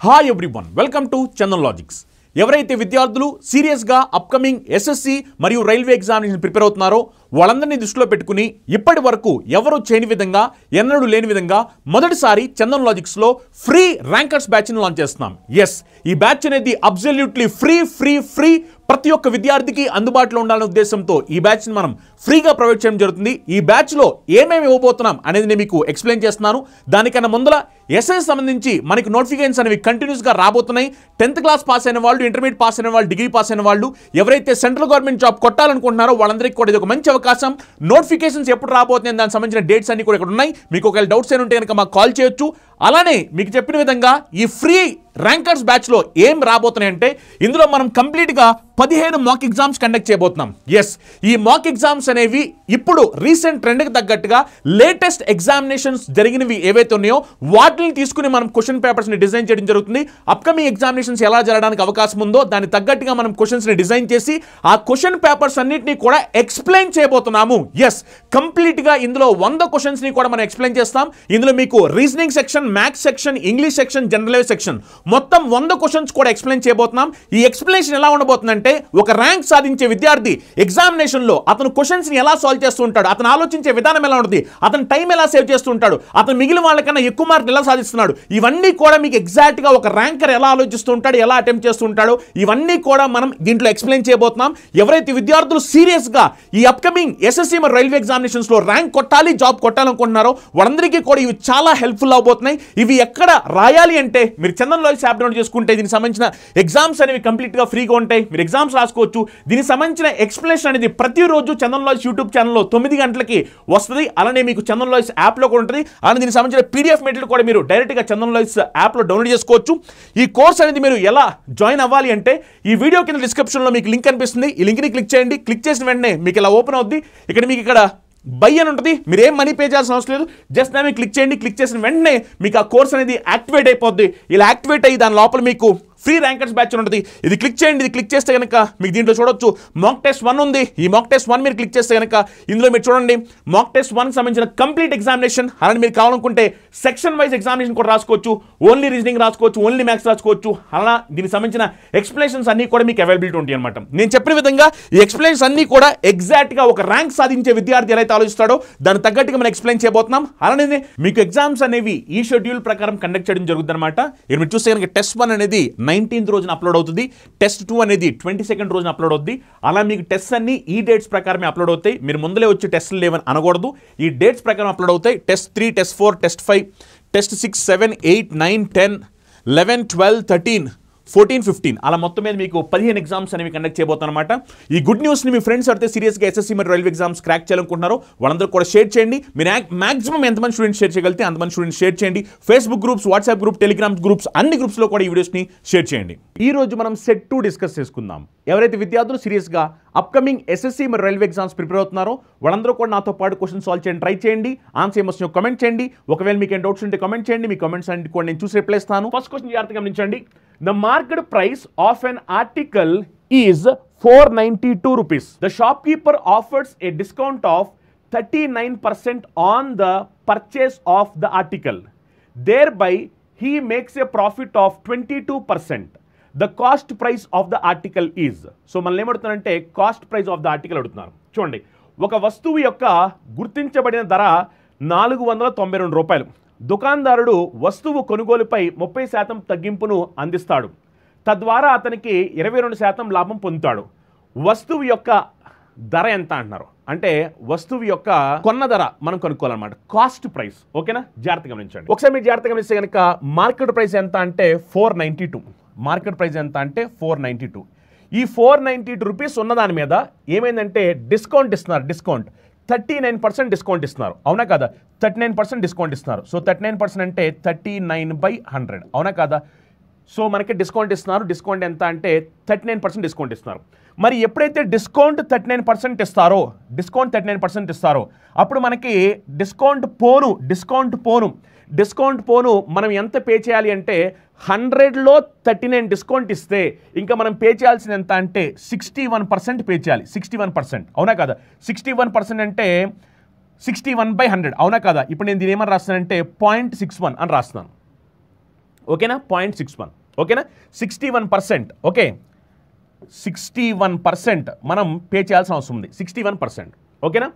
Hi everyone, welcome to Chandan logics. ఎవరైతే విద్యార్థులు సీరియస్గా అప్కమింగ్ ఎస్ఎస్సి మరియు రైల్వే ఎగ్జామినేషన్ ప్రిపేర్ అవుతున్నారో వాళ్ళందరినీ దృష్టిలో పెట్టుకుని ఇప్పటి వరకు ఎవరు చేయని విధంగా ఎన్నడూ లేని విధంగా మొదటిసారి చందన్ లాజిక్స్లో ఫ్రీ ర్యాంకర్స్ బ్యాచ్ని లాంచ్ చేస్తున్నాం. ఎస్, ఈ బ్యాచ్ అనేది అబ్సల్యూట్లీ ఫ్రీ ప్రతి ఒక్క విద్యార్థికి అందుబాటులో ఉండాలనే ఉద్దేశంతో ఈ బ్యాచ్ని మనం ఫ్రీగా ప్రొవైడ్ చేయడం జరుగుతుంది. ఈ బ్యాచ్లో ఏమేమి ఇవ్వబోతున్నాం అనేది నేను మీకు ఎక్స్ప్లెయిన్ చేస్తున్నాను. దానికన్నా ముందర ఎస్ఎస్ సంబంధించి మనకి నోటిఫికేషన్స్ అనేవి కంటిన్యూస్గా రాబోతున్నాయి. 10th క్లాస్ పాస్ అయిన వాళ్ళు, ఇంటర్మీడియట్ పాస్ అయిన వాళ్ళు, డిగ్రీ పాస్ అయిన వాళ్ళు, ఎవరైతే సెంట్రల్ గవర్నమెంట్ జాబ్ కొట్టాలనుకుంటున్నారో వాళ్ళందరికీ కూడా ఇది ఒక మంచి అవకాశం. నోటిఫికేషన్స్ ఎప్పుడు రాబోతున్నాయి దానికి సంబంధించిన డేట్స్ అన్ని కూడా ఇక్కడ ఉన్నాయి. మీకు ఒకవేళ డౌట్స్ ఏమి ఉంటే కనుక మాకు కాల్ చేయొచ్చు. అలానే మీకు చెప్పిన విధంగా ఈ ఫ్రీ ర్యాంకర్స్ బ్యాచ్లో ఏం రాబోతున్నాయంటే ఇందులో మనం కంప్లీట్గా 15 మాక్ ఎగ్జామ్స్ కండక్ట్ చేయబోతున్నాం. ఎస్, ఈ మాక్ ఎగ్జామ్స్ అనేవి ఇప్పుడు రీసెంట్ ట్రెండ్కి తగ్గట్టుగా లేటెస్ట్ ఎగ్జామినేషన్స్ జరిగినవి ఏవైతే ఉన్నాయో వాటిని తీసుకుని మనం క్వశ్చన్ పేపర్స్ని డిజైన్ చేయడం జరుగుతుంది. అప్కమింగ్ ఎగ్జామినేషన్స్ ఎలా జరగడానికి అవకాశం ఉందో దానికి తగ్గట్టుగా మనం క్వశ్చన్స్ని డిజైన్ చేసి ఆ క్వశ్చన్ పేపర్స్ అన్నింటినీ కూడా ఎక్స్ప్లెయిన్ చేయబోతున్నాము. ఎస్, కంప్లీట్గా ఇందులో 100 క్వశ్చన్స్ని కూడా మనం ఎక్స్ప్లెయిన్ చేస్తాం. ఇందులో మీకు reasoning section, maths section, English section, general section మొత్తం 100 క్వశ్చన్స్ కూడా ఎక్స్ప్లెయిన్ చేయబోతున్నాం. ఈ ఎక్స్ప్లెనేషన్ ఎలా ఉండబోతుందంటే ఒక ర్యాంక్ సాధించే విద్యార్థి ఎగ్జామినేషన్లో అతను క్వశ్చన్స్ని ఎలా సాల్వ్ చేస్తూ ఉంటాడు, అతను ఆలోచించే విధానం ఎలా ఉంటుంది, అతను టైం ఎలా సేవ్ చేస్తూ ఉంటాడు, అతను మిగిలిన వాళ్ళకన్నా ఎక్కువ మార్కులు ఎలా సాధిస్తున్నాడు, ఇవన్నీ కూడా మీకు ఎగ్జాక్ట్గా ఒక ర్యాంకర్ ఎలా ఆలోచిస్తూ ఉంటాడు, ఎలా అటెంప్ట్ చేస్తూ ఉంటాడో ఇవన్నీ కూడా మనం దీంట్లో ఎక్స్ప్లెయిన్ చేయబోతున్నాం. ఎవరైతే విద్యార్థులు సీరియస్గా ఈ అప్కమింగ్ ఎస్ఎస్సి మరియు రైల్వే ఎగ్జామినేషన్స్లో ర్యాంక్ కొట్టాలి, జాబ్ కొట్టాలనుకుంటున్నారో వాళ్ళందరికీ కూడా ఇవి చాలా హెల్ప్ఫుల్ అవబోతున్నాయి. ఇవి ఎక్కడ రాయాలి అంటే మీరు చందన్ లాజిక్స్ యాప్ డౌన్లోడ్ చేసుకుంటే దీనికి సంబంధించిన ఎగ్జామ్స్ అనేవి కంప్లీట్గా ఫ్రీగా ఉంటాయి. మీరు ఎగ్జామ్స్ రాసుకోవచ్చు. దీనికి సంబంధించిన ఎక్స్ప్లెనేషన్ అనేది ప్రతిరోజు చందన్ లాజిక్స్ యూట్యూబ్ ఛానల్లో 9 గంటలకి వస్తుంది. అలానే మీకు చందన్ లాజిక్స్ యాప్లో కూడా ఉంటుంది. అలానే దీనికి సంబంధించిన పీడిఎఫ్ మెటీరియల్ కూడా మీరు డైరెక్ట్గా చందన్ లాజిక్స్ యాప్లో డౌన్లోడ్ చేసుకోవచ్చు. ఈ కోర్స్ అనేది మీరు ఎలా జాయిన్ అవ్వాలి అంటే ఈ వీడియో కింద డిస్క్రిప్షన్లో మీకు లింక్ కనిపిస్తుంది. ఈ లింక్ని క్లిక్ చేయండి. క్లిక్ చేసిన వెంటనే మీకు ఇలా ఓపెన్ అవుద్ది. ఇక్కడ బై అని ఉంటుంది. మీరు ఏం మనీ పే చేయాల్సిన అవసరం లేదు. జస్ట్ నా మీద క్లిక్ చేయండి. క్లిక్ చేసిన వెంటనే మీకు ఆ కోర్స్ అనేది యాక్టివేట్ అయిపోద్ది. ఇలా యాక్టివేట్ అయ్యి దాని లోపల మీకు ఫ్రీ ర్యాంకర్స్ బ్యాచ్ ఉంటుంది. ఇది క్లిక్ చేయండి. ఇది క్లిక్ చేస్తే కనుక మీకు దీంట్లో చూడొచ్చు మాక్ టెస్ట్ 1 ఉంది. ఈ మాక్ టెస్ట్ 1 మీరు క్లిక్ చేస్తే కనుక ఇందులో మీరు చూడండి మాక్ టెస్ట్ 1 సంబంధించిన కంప్లీట్ ఎగ్జామినేషన్. అలానే మీరు కావాలనుకుంటే సెక్షన్ వైజ్ ఎగ్జామినేషన్ కూడా రాసుకోవచ్చు. ఓన్లీ రీజనింగ్ రాసుకోవచ్చు, ఓన్లీ మ్యాథ్స్ రాసుకోవచ్చు. అలా దీనికి సంబంధించిన ఎక్స్ప్లెనేషన్స్ అన్ని కూడా మీకు అవైలబిలిటీ ఉంటాయి అనమాట. నేను చెప్పిన విధంగా ఈ ఎక్స్ప్లెనేషన్స్ అన్ని కూడా ఎగ్జాక్ట్గా ఒక ర్యాంక్ సాధించే విద్యార్థి ఎలా ఆలోచిస్తాడో దాని తగ్గట్టుగా మనం ఎక్స్ప్లెయిన్ చేయబోతున్నాం. అలానే మీకు ఎగ్జామ్స్ అనేవి ఈ షెడ్యూల్ ప్రకారం కండక్ట్ చేయడం జరుగుతుంది అనమాట. మీరు చూస్తే కనుక టెస్ట్ 1 అనేది 19th రోజున అప్లోడ్ అవుతుంది. టెస్ట్ 2 అనేది 22nd రోజున అప్లోడ్ అవుతుంది. అలా మీకు టెస్ట్ అన్ని ఈ డేట్స్ ప్రకారమే అప్లోడ్ అవుతాయి. మీరు ముందలే వచ్చి టెస్ట్లు లేవని అనకూడదు. ఈ డేట్స్ ప్రకారం అప్లోడ్ అవుతాయి. టెస్ట్ 3, టెస్ట్ 4, టెస్ట్ 5, టెస్ట్ 6, 7, 8, 9, 10, 11, 12, 13, 14, 15 అలా మొత్తం మీద మీకు 15 ఎగ్జామ్స్ అనేవి కండక్ట్ చేయబోతాను అనమాట. ఈ గుడ్ న్యూస్ని మీ ఫ్రెండ్స్ అయితే సీరియస్గా ఎస్ఎస్సి మరియు రైల్వే ఎగ్జామ్స్ క్రాక్ చేయాలనుకుంటున్నారో వాళ్ళందరూ కూడా షేర్ చేయండి. మీరు మాక్సిమం ఎంతమంది స్టూడెంట్స్ షేర్ చేయగలిగితే అంతమంది స్టూడెంట్స్ షేర్ చేయండి. Facebook groups, WhatsApp group, Telegram groups అన్ని గ్రూప్స్లో కూడా ఈ వీడియోస్ని షేర్ చేయండి. ఈ రోజు మనం సెట్ 2 డిస్కస్ చేసుకుందాం. ఎవరైతే విద్యార్థులు సీరియస్గా అప్కమింగ్ ఎస్ఎస్సి మరియు రైల్వే ఎగ్జామ్స్ ప్రిపేర్ అవుతున్నారో వాళ్ళందరూ కూడా నాతో పాటు క్వశ్చన్ సాల్వ్ చేయండి, ట్రై చేయండి. ఆన్సర్ ఏమొచ్చినా కామెంట్ చేయండి. ఒకవేళ మీకు డౌట్స్ ఉంటే కామెంట్ చేయండి. మీ కామెంట్స్ అన్ని కూడా నేను చూసి రిప్లై ఇస్తాను. ఫస్ట్ క్వశ్చన్ జాగ్రత్తగా గమనించండి. The market price of an article is 492 rupees. The shopkeeper offers a discount of 39% on the purchase of the article. Thereby, he makes a profit of 22%. The cost price of the article is. So, మనం ఏమడుతున్నారంటే cost price of the article అడుగుతున్నారు. చూడండి, ఒక వస్తువు యొక్క గుర్తించబడిన ధర 492 రూపాయలు. దుకాణదారుడు వస్తువు కొనుగోలుపై 30% తగ్గింపును అందిస్తాడు. తద్వారా అతనికి 22% లాభం పొందుతాడు. వస్తువు యొక్క ధర ఎంత అంటున్నారు అంటే వస్తువు యొక్క కొన్న ధర మనం కొనుక్కోవాలన్నమాట. Cost price. ఓకేనా? జాగ్రత్తగా గమనించండి. ఒకసారి మీరు జాగ్రత్తగా గమనిస్తే కనుక మార్కెట్ ప్రైస్ ఎంత అంటే 492. మార్కెట్ ప్రైస్ ఎంత అంటే 492. ఈ 492 రూపీస్ ఉన్న దాని మీద ఏమైందంటే డిస్కౌంట్ ఇస్తున్నారు. డిస్కౌంట్ 39% డిస్కౌంట్ ఇస్తున్నారు. అవునా కదా? 39% డిస్కౌంట్ ఇస్తున్నారు. సో 39% అంటే 39/100. అవునా కదా? సో మనకి డిస్కౌంట్ ఇస్తున్నారు. డిస్కౌంట్ ఎంత అంటే 39% డిస్కౌంట్ ఇస్తున్నారు. మరి ఎప్పుడైతే డిస్కౌంట్ 39% ఇస్తారో అప్పుడు మనకి డిస్కౌంట్ పోను మనం ఎంత పే చేయాలి అంటే 100లో 39 డిస్కౌంట్ ఇస్తే ఇంకా మనం పే చేయాల్సింది ఎంత అంటే 61% పే చేయాలి. 61%. అవునా కదా? 61% అంటే 61/100. అవునా కదా? ఇప్పుడు నేను దీని ఏమని రాస్తానంటే 0.61 అని రాస్తున్నాను. ఓకేనా 0.61 ఓకేనా 61%. ఓకే 61% మనం పే చేయాల్సిన అవసరం ఉంది 61%. ఓకేనా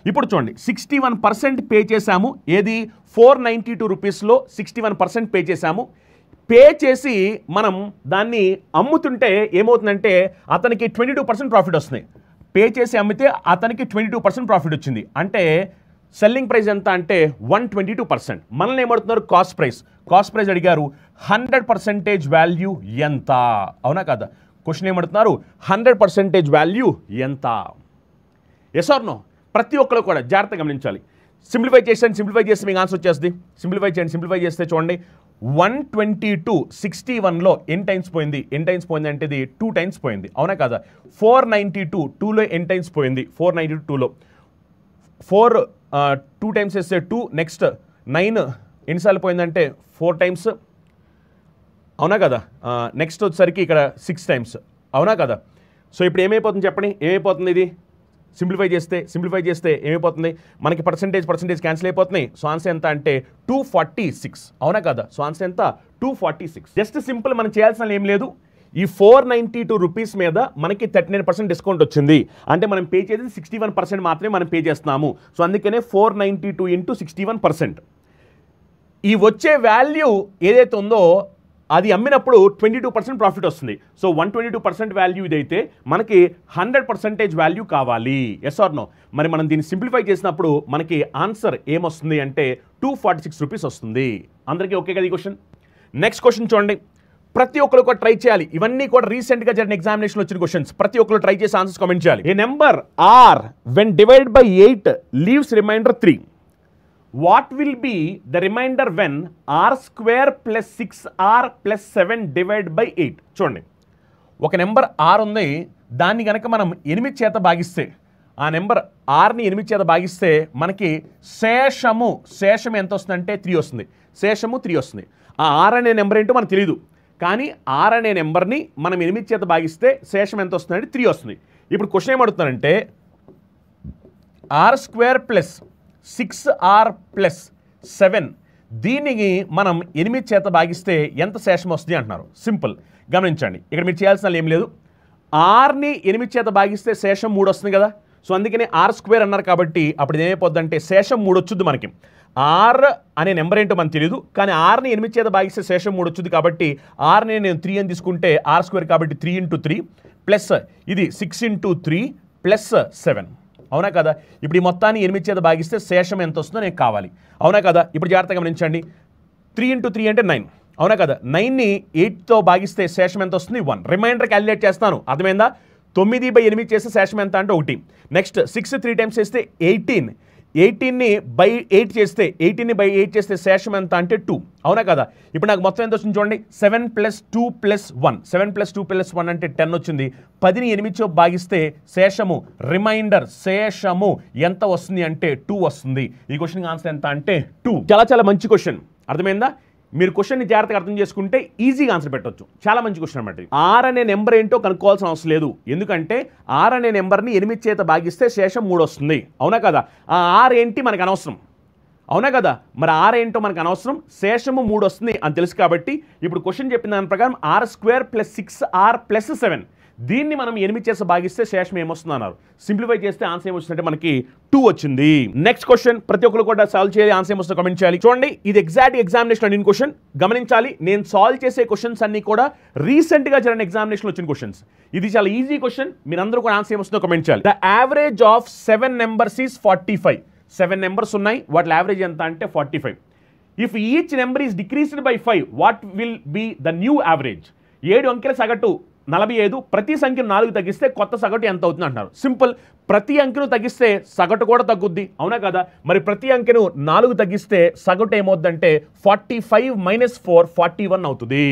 ఇప్పుడు చూడండి 61% పే చేశాము. ఏది 492 రూపీస్లో 61% పే చేశాము. పే చేసి మనం దాన్ని అమ్ముతుంటే ఏమవుతుందంటే అతనికి 22% ప్రాఫిట్ వస్తుంది. పే చేసి అమ్మితే అతనికి 22% ప్రాఫిట్ వచ్చింది. అంటే సెల్లింగ్ ప్రైస్ ఎంత అంటే 122%. మనల్ని ఏమడుతున్నారు కాస్ట్ ప్రైస్ అడిగారు 100% వాల్యూ ఎంత, అవునా కదా? క్వశ్చన్ ఏమడుతున్నారు 100% వాల్యూ ఎంత, ఎస్ ఆర్ నో? ప్రతి ఒక్కరు కూడా జాగ్రత్తగా గమనించాలి. సింప్లిఫై చేస్తే మీకు ఆన్సర్ వచ్చేస్తుంది. సింప్లిఫై చేస్తే చూడండి 122 61లో ఎన్ టైమ్స్ పోయింది అంటే ఇది 2 టైమ్స్ పోయింది, అవునా కదా? 492 2లో ఎన్ టైమ్స్ పోయింది 492 2లో 4 2 టైమ్స్ వేస్తే 2 నెక్స్ట్ 9 ఎన్నిసార్లు పోయిందంటే 4 టైమ్స్, అవునా కదా? నెక్స్ట్ వచ్చేసరికి ఇక్కడ 6 టైమ్స్, అవునా కదా? సో ఇప్పుడు ఏమైపోతుంది చెప్పండి, ఏమైపోతుంది ఇది సింప్లిఫై చేస్తే ఏమైపోతుంది మనకి పర్సెంటేజ్ క్యాన్సిల్ అయిపోతున్నాయి. సో ఆన్సర్ ఎంత అంటే 246, అవునా కదా? సో ఆన్సర్ ఎంత 246. జస్ట్ సింపుల్ మనం చేయాల్సిన ఏం లేదు. ఈ 492 రూపీస్ మీద మనకి 39% డిస్కౌంట్ వచ్చింది. అంటే మనం పే చేసేది 61% మాత్రమే మనం పే చేస్తున్నాము. సో అందుకనే 492 ఇంటూ 61%. ఈ వచ్చే వాల్యూ ఏదైతే ఉందో అది అమ్మినప్పుడు 22% ప్రాఫిట్ వస్తుంది. సో 122% వాల్యూ ఇదైతే మనకి 100% వాల్యూ కావాలి, ఎస్ ఆర్ నో? మరి మనం దీన్ని సింప్లిఫై చేసినప్పుడు మనకి ఆన్సర్ ఏమొస్తుంది అంటే 246 రూపీస్ వస్తుంది. అందరికీ ఓకే కదా ఈ క్వశ్చన్? నెక్స్ట్ క్వశ్చన్ చూడండి. ప్రతి ఒక్కరు కూడా ట్రై చేయాలి. ఇవన్నీ కూడా రీసెంట్గా జరిగిన ఎగ్జామినేషన్ వచ్చిన క్వశ్చన్స్. ప్రతి ఒక్కరు ట్రై చేసి ఆన్సర్స్ కామెంట్ చేయాలి. A number r when divided by 8 leaves remainder 3. What will be the remainder when r square plus 6r plus 7 divided by 8? చూడండి, ఒక నెంబర్ r ఉంది, దాన్ని కనుక మనం 8 చేత భాగిస్తే, ఆ నెంబర్ rని 8 చేత భాగిస్తే మనకి శేషం ఎంత వస్తుందంటే 3 వస్తుంది. శేషము 3 వస్తుంది. ఆ r అనే నెంబర్ ఏంటో మనకు తెలియదు, కానీ r అనే నెంబర్ని మనం 8 చేత భాగిస్తే శేషం ఎంత వస్తుందంటే 3 వస్తుంది. ఇప్పుడు క్వశ్చన్ ఏమడుగుతానంటే r square plus 6r plus 7 దీనికి మనం 8 చేత భాగిస్తే ఎంత శేషం వస్తుంది అంటున్నారు. సింపుల్ గమనించండి, ఇక్కడ మీరు చేయాల్సిన ఏం లేదు. ఆర్ని 8 చేత భాగిస్తే శేషం 3 వస్తుంది కదా. సో అందుకని ఆర్ స్క్వేర్ అన్నారు కాబట్టి అప్పుడు ఏమైపోద్ది అంటే శేషం 3 వచ్చుద్ది మనకి. ఆర్ అనే నెంబర్ ఏంటో మనకు తెలియదు, కానీ ఆర్ని 8 చేత భాగిస్తే శేషం 3 వచ్చుద్ది కాబట్టి ఆర్ని నేను 3 అని తీసుకుంటే ఆర్ స్క్వేర్ కాబట్టి 3 ఇంటూ 3 ప్లస్ ఇది 6 ఇంటూ 3 ప్లస్ 7, అవునా కదా? ఇప్పుడు ఈ మొత్తాన్ని 8 చేత భాగిస్తే శేషం ఎంత వస్తుందో నాకు కావాలి, అవునా కదా? ఇప్పుడు జాగ్రత్తగా గమనించండి. 3 ఇంటూ 3 అంటే 9, అవునా కదా? 9ని 8తో భాగిస్తే శేషం ఎంత వస్తుంది 1. రిమైండర్ క్యాలిక్యులేట్ చేస్తాను, అర్థమైందా? 9/8 చేస్తే శేషం ఎంత అంటే 1. నెక్స్ట్ 6 3 టైమ్స్ చేస్తే 18. 18ని బై 8 చేస్తే 18ని బై 8 చేస్తే శేషం ఎంత అంటే 2, అవునా కదా? ఇప్పుడు నాకు మొత్తం ఎంత వస్తుంది చూడండి. 7 + 2 + 1 7 + 2 + 1 అంటే 10 వచ్చింది. 10ని 8తో భాగిస్తే శేషము రిమైండర్ శేషము ఎంత వస్తుంది అంటే 2 వస్తుంది. ఈ క్వశ్చన్ ఆన్సర్ ఎంత అంటే 2. చాలా మంచి క్వశ్చన్, అర్థమైందా? మీరు క్వశ్చన్ని జాగ్రత్తగా అర్థం చేసుకుంటే ఈజీగా ఆన్సర్ పెట్టవచ్చు. చాలా మంచి క్వశ్చన్ అనమాట. ఆర్ అనే నెంబర్ ఏంటో కనుక్కోవాల్సిన అవసరం లేదు, ఎందుకంటే ఆర్ అనే నెంబర్ని 8 చేత భాగిస్తే శేషం 3 వస్తుంది, అవునా కదా? ఆ ఆర్ ఏంటి మనకు అనవసరం, అవునా కదా? మరి ఆర్ ఏంటో మనకు అనవసరం, శేషము 3 వస్తుంది అని తెలుసు కాబట్టి ఇప్పుడు క్వశ్చన్ చెప్పిన దాని ప్రకారం r square plus 6r plus 7 దీన్ని మనం 8 చేసి భాగిస్తే శేషం ఏమొస్తుంది అన్నారు. సింప్లిఫై చేస్తే ఆన్సర్ ఏమొచ్చిందంటే మనకి 2 వచ్చింది. నెక్స్ట్ క్వశ్చన్ ప్రతి ఒక్కరు కూడా సాల్వ్ చేయాలి, ఆన్సర్ ఏమొస్తుందో కామెంట్ చేయాలి. చూడండి, ఇది ఎగ్జాక్ట్ ఎగ్జామినేషన్ అడిగిన క్వశ్చన్. గమనించాలి, నేను సాల్వ్ చేసే క్వశ్చన్స్ అన్ని కూడా రీసెంట్గా జరిగిన ఎగ్జామినేషన్ వచ్చిన క్వశ్చన్స్. ఇది చాలా ఈజీ క్వశ్చన్, మీరందరూ కూడా ఆన్సర్ ఏమొస్తుందో కామెంట్ చేయాలి. The average of 7 numbers is 45. 7 numbers ఉన్నాయి, వాటి యావరేజ్ ఎంత అంటే 45. If each number is decreased by 5 what will be the new average? 7 అంకెల సగటు 45, ప్రతి సంఖ్యను 4 తగ్గిస్తే కొత్త సగటు ఎంత అవుతుంది అంటున్నారు. సింపుల్, ప్రతి అంకెను తగ్గిస్తే సగటు కూడా తగ్గుద్ది, అవునా కదా? మరి ప్రతి అంకెను 4 తగ్గిస్తే సగటు ఏమవుద్దంటే 45 - 4 41 అవుతుంది.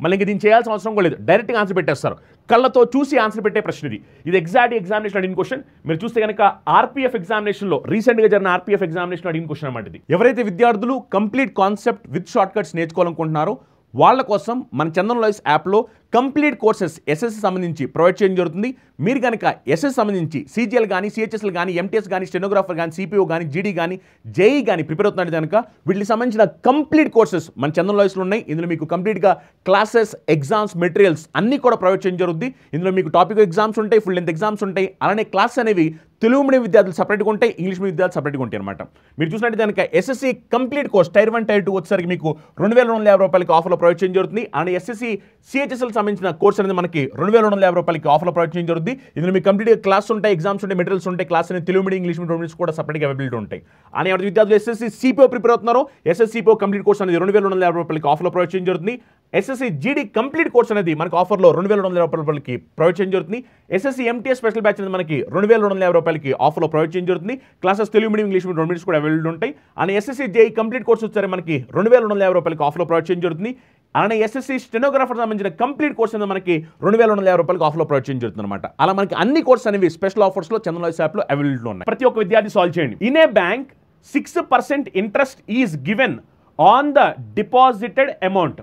మళ్ళీ ఇంక దీన్ని చేయాల్సిన అవసరం కూడా లేదు, డైరెక్ట్గా ఆన్సర్ పెట్టేస్తారు. కళ్ళతో చూసి ఆన్సర్ పెట్టే ప్రశ్న ఇది. ఇది ఎగ్జాక్ట్ ఎగ్జామినేషన్ అడిగిన క్వశ్చన్. మీరు చూస్తే కనుక ఆర్పీఎఫ్ ఎగ్జామినేషన్లో రీసెంట్గా జరిగిన ఆర్పీఎఫ్ ఎగ్జామినేషన్ అడిగిన క్వశ్చన్ అన్నమాట ఇది. ఎవరైతే విద్యార్థులు complete concept with short cuts నేర్చుకోవాలనుకుంటున్నారో వాళ్ళ కోసం మన చందన్ లాయిస్ యాప్లో కంప్లీట్ కోర్సెస్ ఎస్ఎస్సి సంబంధించి ప్రొవైడ్ చేయడం జరుగుతుంది. మీరు కనుక ఎస్ఎస్సి సంబంధించి సీజీఎల్ కానీ, సిహెచ్ఎస్ఎల్ కానీ, ఎంటీఎస్ కానీ, స్టెనోగ్రాఫర్ కానీ, సిపిఓ కానీ, జీడీ కానీ, జేఈ కానీ ప్రిపేర్ అవుతున్నట్టు కనుక వీటికి సంబంధించిన కంప్లీట్ కోర్సెస్ మన చందన్ లాయర్స్లో ఉన్నాయి. ఇందులో మీకు కంప్లీట్గా క్లాసెస్, ఎగ్జామ్స్, మెటీరియల్స్ అన్నీ కూడా ప్రొవైడ్ చేయడం జరుగుతుంది. ఇందులో మీకు టాపిక్ ఎగ్జామ్స్ ఉంటాయి, ఫుల్ లెంత్ ఎగ్జామ్స్ ఉంటాయి. అలానే క్లాస్ అనేవి తెలుగు మీడియం విద్యార్థులు సపరేట్గా ఉంటాయి, ఇంగ్లీష్ మీడియం విద్యార్థులు సపరేట్గా ఉంటాయి అనమాట. మీరు చూసినట్టు కనుక SSC complete course tier 1, tier 2 వచ్చేసరికి మీకు 2250 రూపాయలకి ఆఫర్లో ప్రొవైడ్ చేయడం జరుగుతుంది. అలానే ఎస్ఎస్సి సిహెచ్ఎస్ఎల్ సంబంధించిన కోర్స్ అనేది మనకి 2250 రూపాయలకి ఆఫర్లో ప్రొవైడ్ చేయడం జరుగుతుంది. ఇందులో మీకు కంప్లీట్గా క్లాస్ ఉంటాయి, ఎగ్జామ్స్ ఉంటాయి, మెటీరియల్స్ ఉంటాయి. క్లాస్ అనేది తెలుగు మీడియం, ఇంగ్లీష్ మీడియం కూడా సపరేట్గా అవైలబిలిటీ ఉంటాయి. అని ఎవరి విద్యార్థులు ఎస్ఎస్సి సిపిఓ ప్రిపేర్ అవుతున్నారో ఎస్ఎస్సి సిపిఓ కంప్లీట్ కోర్స్ అనేది 2250 రూపాయలకి ఆఫర్లో ప్రొవైడ్ చేయడం జరుగుతుంది. ఎస్ఎస్సి జీడీ కంప్లీట్ కోర్స్ అనేది మనకి ఆఫర్లో 2250 రూపాయలకి ప్రొవైడ్ చేయడం జరుగుతుంది. ఎస్ఎస్సి ఎంటీఎస్ స్పెషల్ బ్యాచ్ అనేది మనకి 2250 రూపాయలకి ఆఫర్లో ప్రొవైడ్ చేయడం జరుగుతుంది. Classes Telugu medium, English medium రెండు కూడా అవైలబుల్ ఉంటాయి. అని ఎస్ఎస్సి జేఈ కంప్లీట్ కోర్స్ వచ్చారు మనకి 2250 రూపాయలకి ఆఫర్లో ప్రొవైడ్ చేయడం జరుగుతుంది. అలానే ఎస్ఎస్సి స్టెనోగ్రాఫర్ సంబంధించిన కంప్లీట్ కోర్స్ అనేది మనకి 2250 రూపాయలకి ఆఫర్లో ప్రొవైడ్ చేయడం జరుగుతుంది అనమాట. అలా మనకి అన్ని కోర్స్ అనేవి స్పెషల్ ఆఫర్స్లో చందన్ లాయర్స్ యాప్లో అవైలబుల్ ఉన్నాయి. ప్రతి ఒక్క విద్యార్థి సాల్వ్ చేయండి. In a bank 6% interest is given on the deposited amount.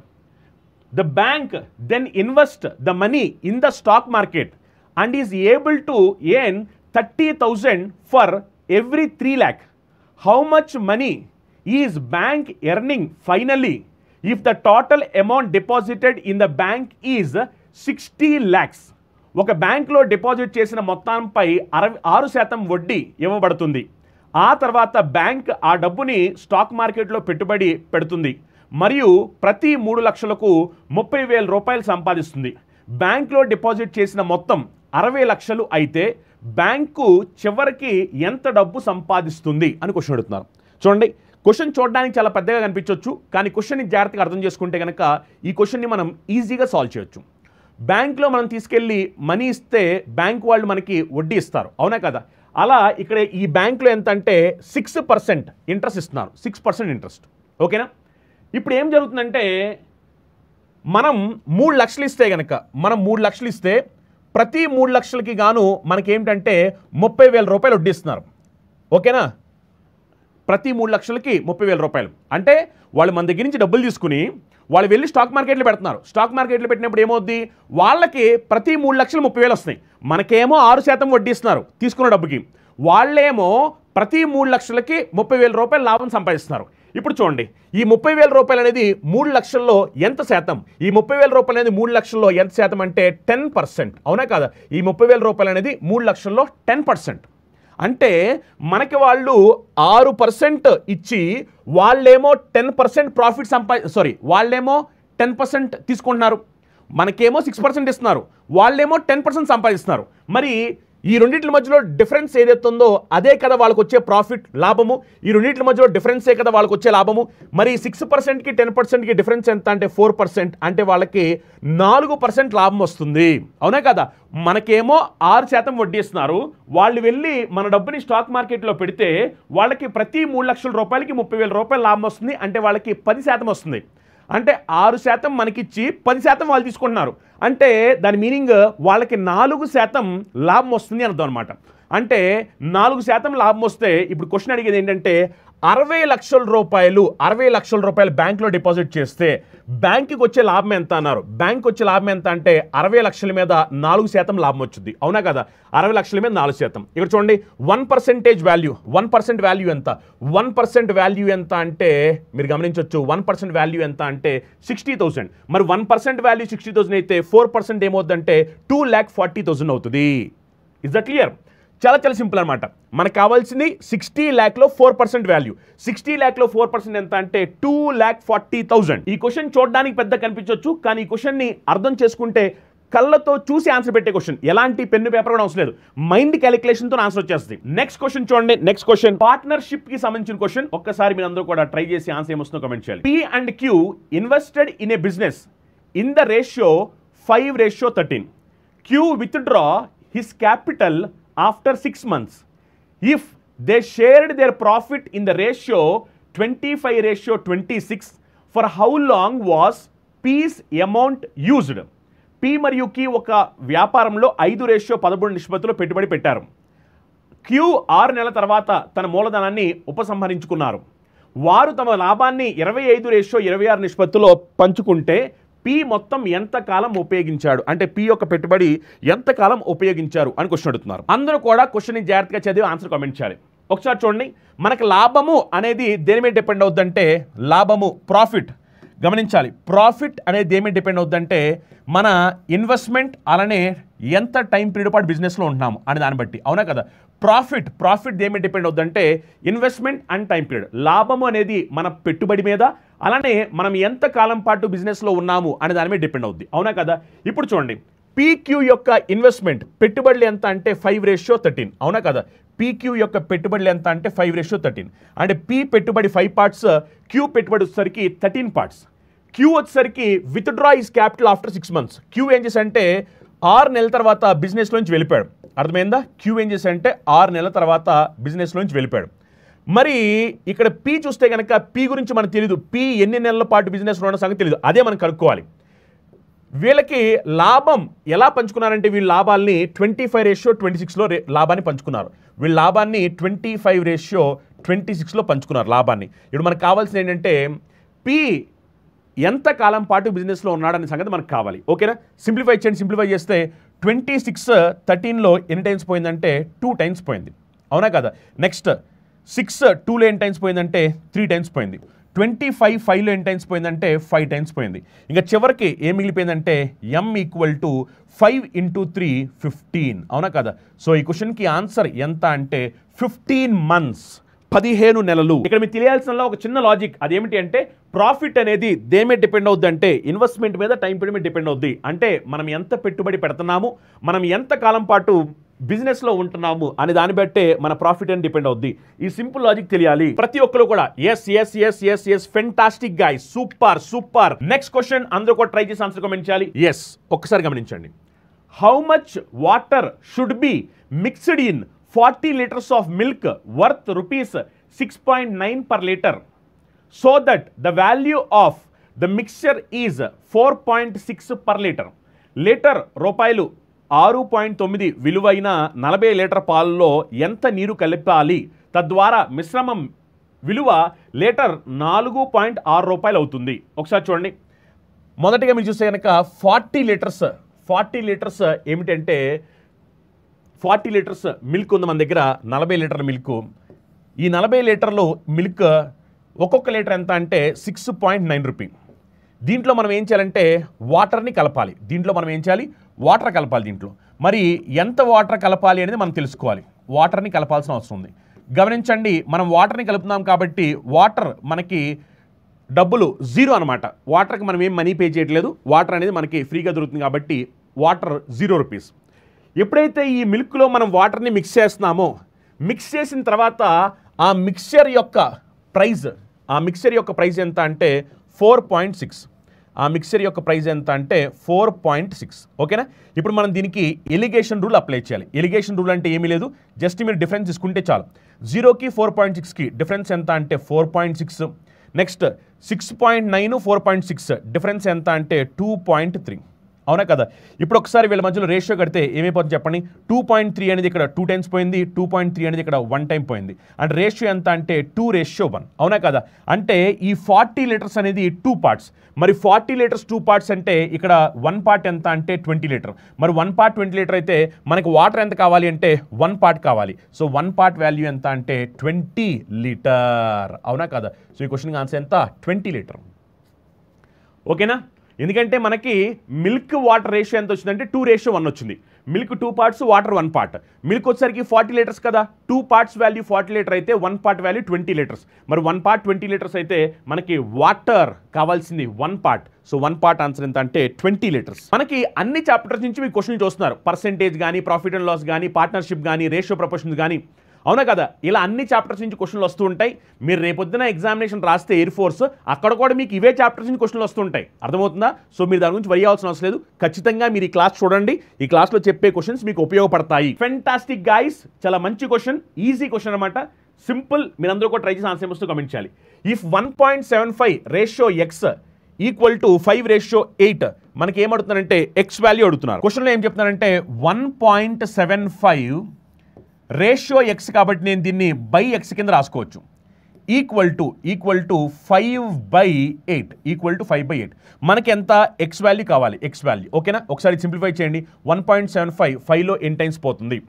The bank then invests the money in the stock market and is able to earn 30,000 for every 3 lakh. How much money is bank earning finally if the total amount deposited in the bank is 60 lakhs? ఒక బ్యాంక్లో deposit చేసిన మొత్తంపై 6% వడ్డీ ఇవ్వబడుతుంది. ఆ తర్వాత bank ఆ డబ్బుని స్టాక్ మార్కెట్లో పెట్టుబడి పెడుతుంది మరియు ప్రతి 3 లక్షలకు 30,000 రూపాయలు సంపాదిస్తుంది. బ్యాంక్లో డిపాజిట్ చేసిన మొత్తం 60 లక్షలు అయితే బ్యాంకు చివరికి ఎంత డబ్బు సంపాదిస్తుంది అని క్వశ్చన్ అడుగుతున్నారు. చూడండి, క్వశ్చన్ చూడడానికి చాలా పెద్దగా కనిపించవచ్చు, కానీ క్వశ్చన్ని జాగ్రత్తగా అర్థం చేసుకుంటే కనుక ఈ క్వశ్చన్ని మనం ఈజీగా సాల్వ్ చేయొచ్చు. బ్యాంక్లో మనం తీసుకెళ్ళి మనీ ఇస్తే బ్యాంక్ వాళ్ళు మనకి వడ్డీ ఇస్తారు, అవునా కదా? అలా ఇక్కడ ఈ బ్యాంక్లో ఎంత అంటే 6% ఇంట్రెస్ట్ ఇస్తున్నారు. 6% ఇంట్రెస్ట్, ఓకేనా? ఇప్పుడు ఏం జరుగుతుందంటే మనం 3 లక్షలు ఇస్తే కనుక ప్రతి 3 లక్షలకి గాను మనకేమిటంటే 30,000 రూపాయలు వడ్డిస్తున్నారు, ఓకేనా? ప్రతి 3 లక్షలకి 30,000 రూపాయలు అంటే వాళ్ళు మన దగ్గర నుంచి డబ్బులు తీసుకుని వాళ్ళు వెళ్ళి స్టాక్ మార్కెట్లో పెడుతున్నారు. స్టాక్ మార్కెట్లో పెట్టినప్పుడు ఏమవుద్ది, వాళ్ళకి ప్రతి 3 లక్షలు 30,000 వస్తాయి. మనకేమో 6% వడ్డిస్తున్నారు తీసుకున్న డబ్బుకి, వాళ్ళేమో ప్రతి 3 లక్షలకి 30,000 రూపాయలు లాభం సంపాదిస్తున్నారు. ఇప్పుడు చూడండి, ఈ 30,000 రూపాయలు అనేది 3 లక్షల్లో ఎంత శాతం? ఈ 30,000 రూపాయలు అనేది 3 లక్షల్లో ఎంత శాతం అంటే 10%, అవునా కాదా? ఈ 30,000 రూపాయలు అనేది 3 లక్షల్లో 10%. అంటే మనకి వాళ్ళు 6% ఇచ్చి వాళ్ళేమో 10% ప్రాఫిట్ వాళ్ళేమో 10% తీసుకుంటున్నారు, మనకేమో 6% ఇస్తున్నారు, వాళ్ళేమో 10% సంపాదిస్తున్నారు. మరి ఈ రెండింటి మధ్యలో డిఫరెన్స్ ఏదైతే ఉందో అదే కదా వాళ్ళకి వచ్చే ప్రాఫిట్, లాభము. ఈ రెండింటి మధ్యలో డిఫరెన్సే కదా వాళ్ళకి వచ్చే లాభము. మరి 6%కి 10%కి డిఫరెన్స్ ఎంత అంటే 4%, అంటే వాళ్ళకి 4% లాభం వస్తుంది, అవునా కదా? మనకేమో 6% వడ్డీ ఇస్తున్నారు, వాళ్ళు వెళ్ళి మన డబ్బుని స్టాక్ మార్కెట్లో పెడితే వాళ్ళకి ప్రతి 3 లక్షల రూపాయలకి 30,000 రూపాయలు లాభం వస్తుంది, అంటే వాళ్ళకి 10% వస్తుంది. అంటే 6% మనకిచ్చి 10% వాళ్ళు తీసుకుంటున్నారు, అంటే దాని మీనింగ్ వాళ్ళకి 4% లాభం వస్తుంది అని అర్థం అనమాట. అంటే 4% లాభం వస్తే ఇప్పుడు క్వశ్చన్ అడిగేది ఏంటంటే 60 లక్షల రూపాయలు బ్యాంక్లో డిపాజిట్ చేస్తే బ్యాంకుకి వచ్చే లాభం ఎంత అన్నారు. బ్యాంక్ వచ్చే లాభం ఎంత అంటే 60 లక్షల మీద 4% లాభం వచ్చింది, అవునా కదా? 60 లక్షల మీద 4%. ఇక్కడ చూడండి, 1% వాల్యూ, 1% వాల్యూ ఎంత? 1% వాల్యూ ఎంత అంటే మీరు గమనించవచ్చు, 1% వాల్యూ ఎంత అంటే 60,000. మరి 1% వాల్యూ 60,000 అయితే 4% ఏమవుతుందంటే 2,40,000 అవుతుంది. Is that clear? చాలా చాలా సింపుల్ అనమాట. మనకు కావాల్సింది 60 లాఖ్లో 4% వాల్యూ. 60 లాఖ్లో 4% ఎంత అంటే 2,40,000. ఈ క్వశ్చన్ చూడడానికి పెద్ద కనిపించవచ్చు, కానీ ఈ క్వశ్చన్ని అర్థం చేసుకుంటే కళ్ళతో చూసి ఆన్సర్ పెట్టే క్వశ్చన్, ఎలాంటి పెన్ను పేపర్ కూడా అవసరం లేదు, మైండ్ క్యాలిక్యులేషన్తో ఆన్సర్ వచ్చేస్తుంది. నెక్స్ట్ క్వశ్చన్ చూడండి. నెక్స్ట్ క్వశ్చన్ పార్ట్నర్షిప్ కి సంబంధించిన క్వశ్చన్. ఒక్కసారి మీరు అందరూ కూడా ట్రై చేసి ఆన్సర్ ఏమొస్తుందో కమెంట్ చేయాలి. P and Q invested in a business in the ratio 5:13. Q withdraw his capital after 6 months. If they shared their profit in the ratio 25:26, for how long was P's amount used? P మరియు Q ఒక వ్యాపారంలో 5:13 నిష్పత్తిలో పెట్టుబడి పెట్టారు. Q 6 నెలల తర్వాత తన మూలధనాన్ని ఉపసంహరించుకున్నారు. వారు తమ లాభాన్ని 25:26 నిష్పత్తిలో పంచుకుంటే పి మొత్తం ఎంతకాలం ఉపయోగించాడు అంటే పి యొక్క పెట్టుబడి ఎంతకాలం ఉపయోగించారు అని క్వశ్చన్ అడుగుతున్నారు. అందరూ కూడా క్వశ్చన్ని జాగ్రత్తగా చదివి ఆన్సర్ కామెంట్ చేయాలి. ఒకసారి చూడండి, మనకు లాభము అనేది దేని మీద డిపెండ్ అవుతుందంటే లాభము ప్రాఫిట్ గమనించాలి. ప్రాఫిట్ అనేది దేని మీద డిపెండ్ అవుతుందంటే మన ఇన్వెస్ట్మెంట్ అలానే ఎంత టైం పీరియడ్ పాటు బిజినెస్లో ఉంటున్నాము అనే దాన్ని బట్టి. అవునా కదా? ప్రాఫిట్ దేని మీద డిపెండ్ అవుతుందంటే ఇన్వెస్ట్మెంట్ అండ్ టైం పీరియడ్. లాభము అనేది మన పెట్టుబడి మీద అలానే మనం ఎంత కాలం పాటు బిజినెస్లో ఉన్నాము అనే దాని మీద డిపెండ్ అవుద్ది. అవునా కదా? ఇప్పుడు చూడండి, పీక్యూ యొక్క ఇన్వెస్ట్మెంట్ పెట్టుబడులు ఎంత అంటే 5:13. అవునా కదా? పీక్యూ యొక్క పెట్టుబడులు ఎంత అంటే 5:13. అంటే పీ పెట్టుబడి 5 పార్ట్స్, క్యూ పెట్టుబడి వచ్చేసరికి 13 పార్ట్స్. క్యూ వచ్చేసరికి withdraw is capital after 6 months. Q ఏం చేసి అంటే 6 నెలల తర్వాత బిజినెస్లోంచి వెళ్ళిపోయాడు. అర్థమైందా? క్యూ ఏం చేసి అంటే 6 నెలల తర్వాత బిజినెస్లోంచి వెళ్ళిపోయాడు. మరి ఇక్కడ పీ చూస్తే కనుక పీ గురించి మనకు తెలియదు. పీ ఎన్ని నెలల పాటు బిజినెస్లో ఉన్న సంగతి తెలియదు. అదే మనం కనుక్కోవాలి. వీళ్ళకి లాభం ఎలా పంచుకున్నారంటే వీళ్ళ లాభాల్ని 25:26లో లాభాన్ని పంచుకున్నారు. వీళ్ళ లాభాన్ని 25:26లో పంచుకున్నారు లాభాన్ని. ఇప్పుడు మనకు కావాల్సింది ఏంటంటే పి ఎంత కాలం పాటు బిజినెస్లో ఉన్నాడనే సంగతి మనకు కావాలి. ఓకేనా? సింప్లిఫై చేయండి. సింప్లిఫై చేస్తే 26:13లో ఎన్ని టైమ్స్ పోయిందంటే 2 టైమ్స్ పోయింది. అవునా కదా? నెక్స్ట్ 6:2లో ఎన్ని టైమ్స్ పోయిందంటే 3 టైమ్స్ పోయింది. 25:5లో ఎన్ని టైమ్స్ పోయిందంటే 5 టైమ్స్ పోయింది. ఇంకా చివరికి ఏం మిగిలిపోయిందంటే m = 5 × 3 15. అవునా కదా? సో ఈ క్వశ్చన్కి ఆన్సర్ ఎంత అంటే 15 months, 15 నెలలు. ఇక్కడ మీకు తెలియాల్సిన ఒక చిన్న లాజిక్ అదేమిటి అంటే ప్రాఫిట్ అనేది దేని మీద డిపెండ్ అవుద్ది అంటే ఇన్వెస్ట్మెంట్ మీద టైం పీరియడ్ మీద డిపెండ్ అవుద్ది. అంటే మనం ఎంత పెట్టుబడి పెడుతున్నాము, మనం ఎంత కాలం పాటు బిజినెస్లో ఉంటున్నాము అనే దాన్ని బట్టే మన ప్రాఫిట్ అని డిపెండ్ అవుద్ది. ఈ సింపుల్ లాజిక్ తెలియాలి ప్రతి ఒక్కరు కూడా. Yes fantastic guys, super. Next question అందరూ కూడా ట్రై చేసి ఆన్సర్ కామెంట్ చేయాలి. ఎస్, ఒక్కసారి గమనించండి. How much water should be mixed in 40 liters of milk worth ₹6.9 per liter so that the value of the mixture is 4.6 per liter. Litre రూపాయలు 6.9 విలువైన 40 litre పాలలో ఎంత నీరు కలపాలి తద్వారా మిశ్రమం విలువ లీటర్ 4.6 రూపాయలు అవుతుంది. ఒకసారి చూడండి. మొదటిగా మీరు చూస్తే కనుక 40 లీటర్స్ ఏమిటంటే 40 లీటర్స్ మిల్క్ ఉంది మన దగ్గర. 40 లీటర్ల మిల్క్. ఈ 40 లీటర్లు మిల్క్ ఒక్కొక్క లీటర్ ఎంత అంటే 6.9 రూపీ. దీంట్లో మనం ఏం చేయాలంటే వాటర్ని కలపాలి. వాటర్ కలపాలి దీంట్లో. మరి ఎంత వాటర్ కలపాలి అనేది మనం తెలుసుకోవాలి. వాటర్ని కలపాల్సిన అవసరం ఉంది. గమనించండి, మనం వాటర్ని కలుపుతున్నాం కాబట్టి వాటర్ మనకి డబ్బులు 0 అనమాట. వాటర్కి మనం ఏం మనీ పే చేయట్లేదు. వాటర్ అనేది మనకి ఫ్రీగా దొరుకుతుంది కాబట్టి వాటర్ 0 రూపీస్. ఎప్పుడైతే ఈ మిల్క్లో మనం వాటర్ని మిక్స్ చేస్తున్నామో, మిక్స్ చేసిన తర్వాత ఆ మిక్స్చర్ యొక్క ప్రైస్ ఎంత అంటే 4.6. ఆ మిక్స్చర్ యొక్క ప్రైస్ ఎంత అంటే 4.6. ఓకేనా? ఇప్పుడు మనం దీనికి ఎలిగేషన్ రూల్ అప్లై చేయాలి. ఎలిగేషన్ రూల్ అంటే ఏమీ లేదు, జస్ట్ మీరు డిఫరెన్స్ తీసుకుంటే చాలు. 0కి 4.6కి డిఫరెన్స్ ఎంత అంటే 4.6. నెక్స్ట్ 6.9 4.6 డిఫరెన్స్ ఎంత అంటే 2.3. అవునా కదా? ఇప్పుడు ఒకసారి వీళ్ళ మధ్యలో రేషియో కడితే ఏమైపోతుంది చెప్పండి. 2.3 అనేది ఇక్కడ 2 టైమ్స్ పోయింది, 2.3 అనేది ఇక్కడ 1 టైం పోయింది. అంటే రేషియో ఎంత అంటే 2:1. అవునా కదా? అంటే ఈ 40 లీటర్స్ అనేది 2 పార్ట్స్. మరి 40 లీటర్స్ 2 పార్ట్స్ అంటే ఇక్కడ 1 పార్ట్ ఎంత అంటే 20 లీటర్. మరి 1 పార్ట్ 20 లీటర్ అయితే మనకి వాటర్ ఎంత కావాలి అంటే 1 పార్ట్ కావాలి. సో 1 పార్ట్ వాల్యూ ఎంత అంటే 20 లీటర్. అవునా కదా? సో ఈ క్వశ్చన్కి ఆన్సర్ ఎంత 20 లీటర్. ఓకేనా? ఎందుకంటే మనకి మిల్క్ వాటర్ రేషియో ఎంత వచ్చిందంటే 2:1 వచ్చింది. Milk 2 parts, water 1 part. Milk వచ్చేసరికి 40 లీటర్స్ కదా. 2 పార్ట్స్ వాల్యూ 40 లీటర్ అయితే 1 పార్ట్ వాల్యూ 20 లీటర్స్. మరి 1 పార్ట్ 20 లీటర్స్ అయితే మనకి వాటర్ కావాల్సింది 1 పార్ట్. సో 1 పార్ట్ ఆన్సర్ ఎంత అంటే 20 లీటర్స్. మనకి అన్ని చాప్టర్స్ నుంచి మీ క్వశ్చన్ చూస్తున్నారు. పర్సెంటేజ్ కానీ, ప్రాఫిట్ అండ్ లాస్ కానీ, పార్ట్నర్షిప్ కానీ, రేషియో ప్రపోర్షన్స్ కానీ. అవునా కదా? ఇలా అన్ని చాప్టర్స్ నుంచి క్వశ్చన్లు వస్తూ ఉంటాయి. మీరు రేపొద్దున ఎగ్జామినేషన్ రాస్తే ఎయిర్ ఫోర్స్, అక్కడ కూడా మీకు ఇవే చాప్టర్స్ నుంచి క్వశ్చన్లు వస్తుంటాయి. అర్థమవుతుందా? సో మీరు దాని గురించి వరి అవ్వాల్సిన అవసరం లేదు. ఖచ్చితంగా మీరు ఈ క్లాస్ చూడండి. ఈ క్లాస్లో చెప్పే క్వశ్చన్స్ మీకు ఉపయోగపడతాయి. ఫెంటాస్టిక్ గైస్, చాలా మంచి క్వశ్చన్, ఈజీ క్వశ్చన్ అనమాట. సింపుల్. మీరందరూ కూడా ట్రై చేసి ఆన్సర్ వస్తూ కమెంట్ చేయాలి. If 1.75 ratio X equal to 5:8 మనకి ఏమడుతున్నారంటే ఎక్స్ వాల్యూ అడుగుతున్నారు. క్వశ్చన్లో ఏం చెప్తున్నారంటే 1.75 రేషియో ఎక్స్ కాబట్టి నేను దీన్ని బై ఎక్స్ కింద రాసుకోవచ్చు. ఈక్వల్ టు 5/8 ఈక్వల్ టు 5/8 మనకి ఎంత ఎక్స్ వాల్యూ కావాలి, ఎక్స్ వాల్యూ. ఓకేనా, ఒకసారి సింప్లిఫై చేయండి. 1.75 5లో ఎన్ని టైమ్స్ పోతుంది?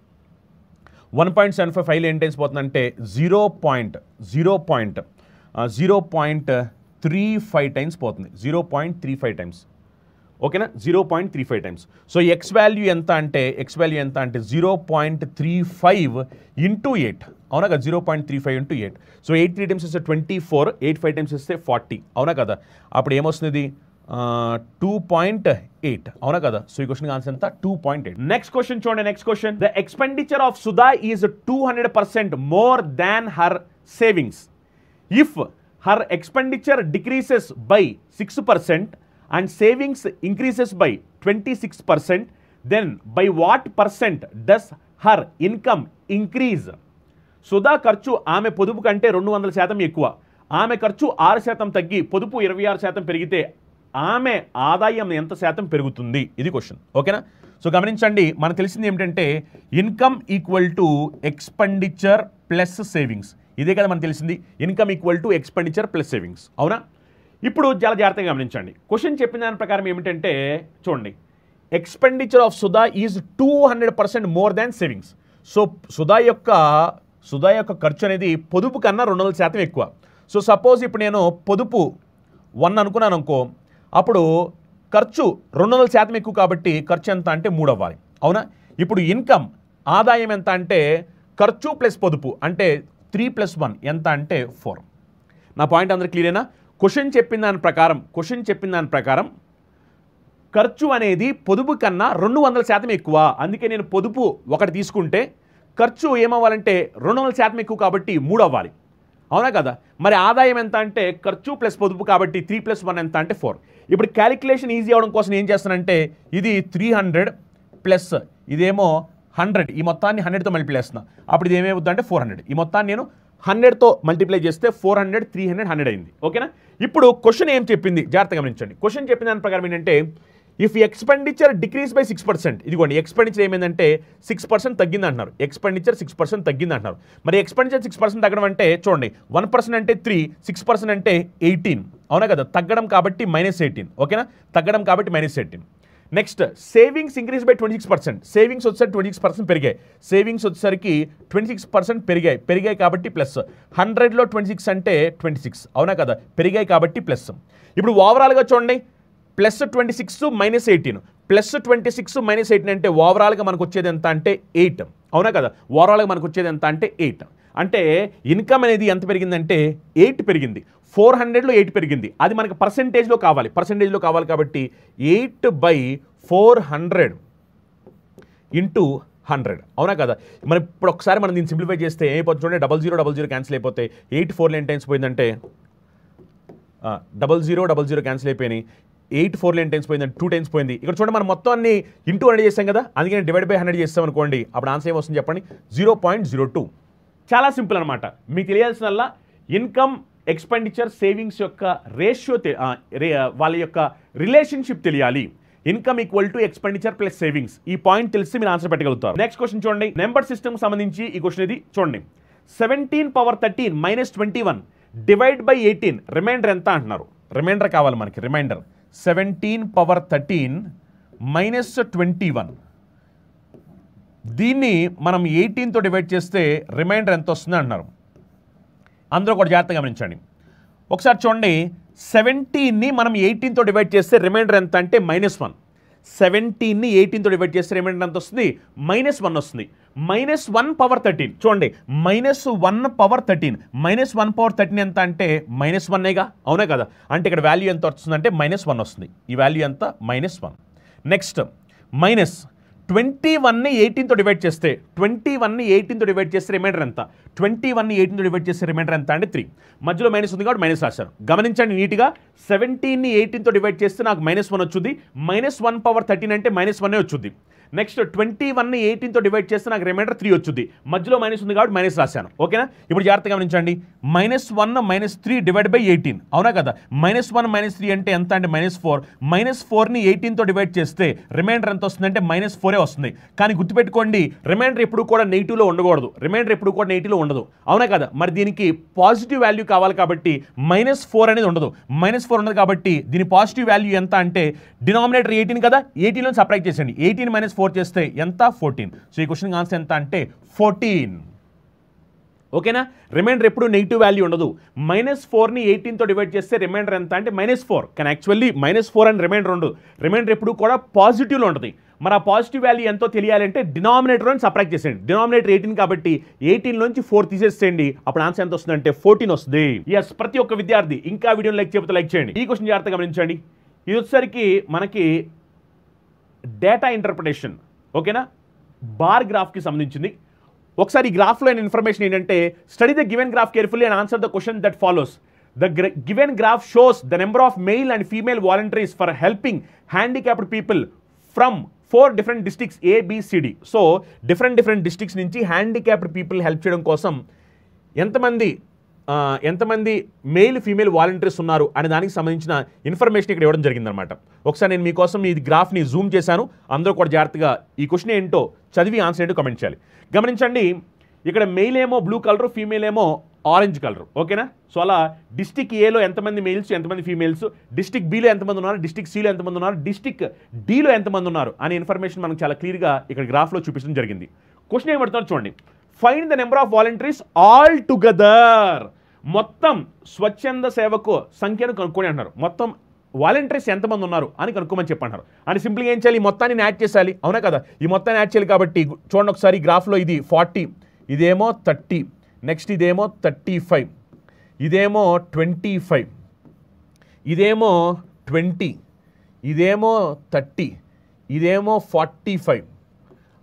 1.75 5లో ఎన్ని టైమ్స్ పోతుందంటే 0.35 టైమ్స్ పోతుంది. 0.35 టైమ్స్. ఓకేనా, 0.35 టైమ్స్. సో ఎక్స్ వాల్యూ ఎంత అంటే 0.35 ఇంటూ 8. అవునా కదా, 0.35 ఇంటూ 8. సో 8 3 టైమ్స్ ఇస్తే 24, 8 5 టైమ్స్ ఇస్తే 40. అవునా కదా, అప్పుడు ఏమొస్తుంది 2.8. అవునా కదా. సో ఈ క్వశ్చన్ ఆన్సర్ ఎంత 2.8. నెక్స్ట్ క్వశ్చన్ చూడండి. Next question, the expenditure of Sudha is 200% more than her savings. If her expenditure decreases by 6% and savings increases by 26%, then by what percent does her income increase? Sudha ఖర్చు ఆమె పొదుపు కంటే 200% ఎక్కువ. ఆమె ఖర్చు 6% తగ్గి పొదుపు 26% పెరిగితే ఆమె ఆదాయం ఎంత శాతం పెరుగుతుంది? ఇది క్వశ్చన్. ఓకేనా, సో గమనించండి, మనకు తెలిసింది ఏమిటంటే income equal to expenditure plus savings. ఇదే కదా మనకు తెలిసింది, income equal to expenditure plus savings. అవునా, ఇప్పుడు చాలా జాగ్రత్తగా గమనించండి. క్వశ్చన్ చెప్పిన దాని ప్రకారం ఏమిటంటే చూడండి, expenditure of Sudha is 200% more than savings. So Sudha యొక్క ఖర్చు అనేది పొదుపు కన్నా 200% ఎక్కువ. సో సపోజ్ ఇప్పుడు నేను పొదుపు 1 అనుకున్నాను అనుకో, అప్పుడు ఖర్చు 200% ఎక్కువ కాబట్టి ఖర్చు ఎంత అంటే 3 అవ్వాలి. అవునా, ఇప్పుడు ఇన్కమ్ ఆదాయం ఎంత అంటే ఖర్చు ప్లస్ పొదుపు అంటే 3 + 1 ఎంత అంటే 4. నా పాయింట్ అందరూ క్లియరేనా? క్వశ్చన్ చెప్పిన దాని ప్రకారం ఖర్చు అనేది పొదుపు కన్నా 200% ఎక్కువ. అందుకే నేను పొదుపు 1 తీసుకుంటే ఖర్చు ఏమవ్వాలంటే 200% ఎక్కువ కాబట్టి 3 అవ్వాలి. అవునా కదా, మరి ఆదాయం ఎంత అంటే ఖర్చు ప్లస్ పొదుపు కాబట్టి 3 + 1 ఎంత అంటే 4. ఇప్పుడు క్యాలిక్యులేషన్ ఈజీ అవడం కోసం ఏం చేస్తానంటే ఇది 300 ప్లస్ ఇదేమో 100, ఈ మొత్తాన్ని 100తో మల్టిప్లై చేస్తున్నా. అప్పుడు ఇది ఏమవుతుందంటే 400. ఈ మొత్తాన్ని నేను 100తో మల్టిప్లై చేస్తే 400 300 100 అయింది. ఓకేనా, ఇప్పుడు క్వశ్చన్ ఏం చెప్పింది జాగ్రత్తగా గమనించండి. క్వశ్చన్ చెప్పిన దాని ప్రకారం ఏంటంటే ఇఫ్ ఎక్స్పెండిచర్ డిక్రీస్ బై 6%, ఇదిగోండి ఎక్స్పెండిచర్ ఏమైందంటే 6% తగ్గింది అంటున్నారు. ఎక్స్పెండిచర్ 6% తగ్గింది అంటున్నారు. మరి ఎక్స్పెండిచర్ 6% తగ్గడం అంటే చూడండి 1% అంటే 3, 6% అంటే 18. అవునా కదా, తగ్గడం కాబట్టి -18. ఓకేనా, తగ్గడం కాబట్టి -18. Next savings increase by 26%. Savings వచ్చేసరికి 26% పెరిగాయి. సేవింగ్స్ వచ్చేసరికి 26% పెరిగాయి కాబట్టి ప్లస్. 100లో 26 అంటే 26. అవునా కదా, పెరిగాయి కాబట్టి ప్లస్. ఇప్పుడు ఓవరాల్గా చూడండి +26 -18, +26 -18 అంటే ఓవరాల్గా మనకు వచ్చేది ఎంత అంటే 8. అవునా కదా, ఓవరాల్గా మనకు వచ్చేది ఎంత అంటే 8. అంటే ఇన్కమ్ అనేది ఎంత పెరిగిందంటే 8 పెరిగింది. 400లో 8 పెరిగింది. అది మనకు పర్సెంటేజ్లో కావాలి కాబట్టి 8/400 ఇంటూ 100. అవునా కదా, మనం ఇప్పుడు ఒకసారి మనం దీన్ని సింప్లిఫై చేస్తే ఏమైపోతుంది చూడండి, 00 క్యాన్సిల్ అయిపోతే 8 4 ఎన్ని టైమ్స్ పోయిందంటే 00 క్యాన్సిల్ అయిపోయినాయి. 8 4 ఎన్ని టైమ్స్ పోయిందంటే 2 టైమ్స్ పోయింది. ఇక్కడ చూడండి మనం మొత్తం అన్ని ఇంటూ 100 చేస్తాం కదా, అందుకని డివైడ్ బై 100 చేస్తాం అనుకోండి, అప్పుడు ఆన్సర్ ఏమొస్తుంది చెప్పండి 0.02. చాలా సింపుల్ అనమాట. మీకు తెలియాల్సినల్లా ఇన్కమ్ ఎక్స్పెండిచర్ సేవింగ్స్ యొక్క రేషియో వాళ్ళ యొక్క రిలేషన్షిప్ తెలియాలి. Income equal to expenditure plus savings. ఈ పాయింట్ తెలిసి మీరు ఆన్సర్ పెట్టగలుగుతారు. నెక్స్ట్ క్వశ్చన్ చూడండి, నెంబర్ సిస్టమ్ సంబంధించి ఈ క్వశ్చన్ ఇది చూడండి. 17 × 13 - 21 డివైడ్ బై 18 రిమైండర్ ఎంత అంటున్నారు. రిమైండర్ కావాలి మనకి. రిమైండర్ 17 × 13 - 21 దీన్ని మనం 18తో డివైడ్ చేస్తే రిమైండర్ ఎంత వస్తుంది అంటున్నారు. అందరూ కూడా జాగ్రత్తగా గమనించండి. ఒకసారి చూడండి, 17ని మనం 18తో డివైడ్ చేస్తే రిమైండర్ ఎంత అంటే -1. 17ని 18తో డివైడ్ చేస్తే రిమైండర్ ఎంత వస్తుంది -1 వస్తుంది. -1/13 చూడండి, -1/13 -1/13 ఎంత అంటే -1గా. అవునా కదా, అంటే ఇక్కడ వాల్యూ ఎంత వస్తుందంటే -1 వస్తుంది. ఈ వాల్యూ ఎంత -1. నెక్స్ట్ మైనస్ 21ని 18తో డివైడ్ చేస్తే రిమైండర్ ఎంత? 21ని 18తో డివైడ్ చేస్తే రిమైండర్ ఎంత అంటే 3. మధ్యలో మైనస్ ఉంది కాబట్టి మైనస్ రాశారు. గమనించండి నీట్గా, 17ని 18తో డివైడ్ చేస్తే నాకు -1 వచ్చింది. -1/13 అంటే -1 వచ్చుద్ది. నెక్స్ట్ 21ని 18తో డివైడ్ చేస్తే నాకు రిమైండర్ 3 వచ్చింది. మధ్యలో మైనస్ ఉంది కాబట్టి మైనస్ రాశాను. ఓకేనా? ఇప్పుడు జాగ్రత్తగా గమనించండి. -1 -3 డివైడ్ బై 18. అవునా కదా? -1 -3 అంటే ఎంత అంటే -4. -4ని 18తో డివైడ్ చేస్తే రిమైండర్ ఎంత వస్తుందంటే -4 వస్తుంది. కానీ గుర్తుపెట్టుకోండి, రిమైండర్ ఎప్పుడు కూడా నెగిటివ్లో ఉండకూడదు. రిమైండర్ ఎప్పుడు కూడా నెగిటివ్లో ఉండదు. అవునా కదా? మరి దీనికి పాజిటివ్ వాల్యూ కావాలి కాబట్టి -4 అనేది ఉండదు. -4 ఉండదు కాబట్టి దీని పాజిటివ్ వాల్యూ ఎంత అంటే డినామినేటర్ 18 కదా, 18లో సబ్ట్రాక్ట్ చేసేయండి. 18 - 4 చేస్తే ఎంత? 14. సో ఈ క్వశ్చన్ ఆన్సర్ ఎంత అంటే 14. ఓకేనా? రిమైండర్ ఎప్పుడు నెగిటివ్ వాల్యూ ఉండదు. -4ని 18తో డివైడ్ చేస్తే రిమైండర్ ఎంత అంటే -4. కానీ యాక్చువల్లీ -4 అని రిమైండర్ ఉండదు. రిమైండర్ ఎప్పుడు కూడా పాజిటివ్లో ఉంటుంది. మరి ఆ పాజిటివ్ వాల్యూ ఎంతో తెలియాలంటే డినామినేటర్ అని సబ్ట్రాక్ట్ చేసేయండి. డినామినేటర్ 18 కాబట్టి 18లోంచి 4 తీసేసేయండి. అప్పుడు ఆన్సర్ ఎంత వస్తుంది అంటే 14 వస్తుంది. ఎస్, ప్రతి ఒక్క విద్యార్థి ఇంకా వీడియోని లైక్ చేయకపోతే లైక్ చేయండి. ఈ క్వశ్చన్ జాగ్రత్తగా గమనించండి. ఇది వచ్చేసరికి మనకి డేటా ఇంటర్ప్రిటేషన్. ఓకేనా? బార్ గ్రాఫ్కి సంబంధించింది. ఒకసారి ఈ గ్రాఫ్లో ఇన్ఫర్మేషన్ ఏంటంటే study the given graph carefully and answer the question that follows. The given graph shows the number of male and female volunteers for helping handicapped people from 4 different districts ABCD. So different districts నుంచి handicapped people help చేయడం కోసం ఎంతమంది male female volunteers ఉన్నారు అనే దానికి సంబంధించిన information ఇక్కడ ఇవ్వడం జరిగిందనమాట. ఒకసారి నేను మీకోసం ఈ గ్రాఫ్ని జూమ్ చేశాను. అందరూ కూడా జాగ్రత్తగా ఈ క్వశ్చన్ ఏంటో చదివి ఆన్సర్ ఏంటో కమెంట్ చేయాలి. గమనించండి, ఇక్కడ మెయిల్ ఏమో బ్లూ కలర్, ఫీమేల్ ఏమో ఆరెంజ్ కలర్. ఓకేనా? సో అలా డిస్టిక్ ఏలో ఎంతమంది మెయిల్స్, ఎంతమంది ఫీమేల్స్, డిస్టిక్ బిలో ఎంతమంది ఉన్నారు, డిస్టిక్ సిలో ఎంతమంది ఉన్నారు, డిస్టిక్ డిలో ఎంతమంది ఉన్నారు అనే ఇన్ఫర్మేషన్ మనకు చాలా క్లియర్గా ఇక్కడ గ్రాఫ్లో చూపించడం జరిగింది. క్వశ్చన్ ఏమడుతున్నారు చూడండి. Find the number of volunteers all together. మొత్తం స్వచ్ఛంద సేవకు సంఖ్యను కనుక్కొని అంటున్నారు. మొత్తం వాలంటీర్స్ ఎంతమంది ఉన్నారు అని కనుక్కోమని చెప్పంటారు. అని సింపుల్గా ఏం చేయాలి? ఈ మొత్తాన్ని యాడ్ చేయాలి. అవునా కదా? ఈ మొత్తాన్ని యాడ్ చేయాలి కాబట్టి చూడండి ఒకసారి గ్రాఫ్లో ఇది 40, ఇదేమో 30, నెక్స్ట్ ఇదేమో 35, ఇదేమో 25, ఇదేమో 20, ఇదేమో 30, ఇదేమో 45.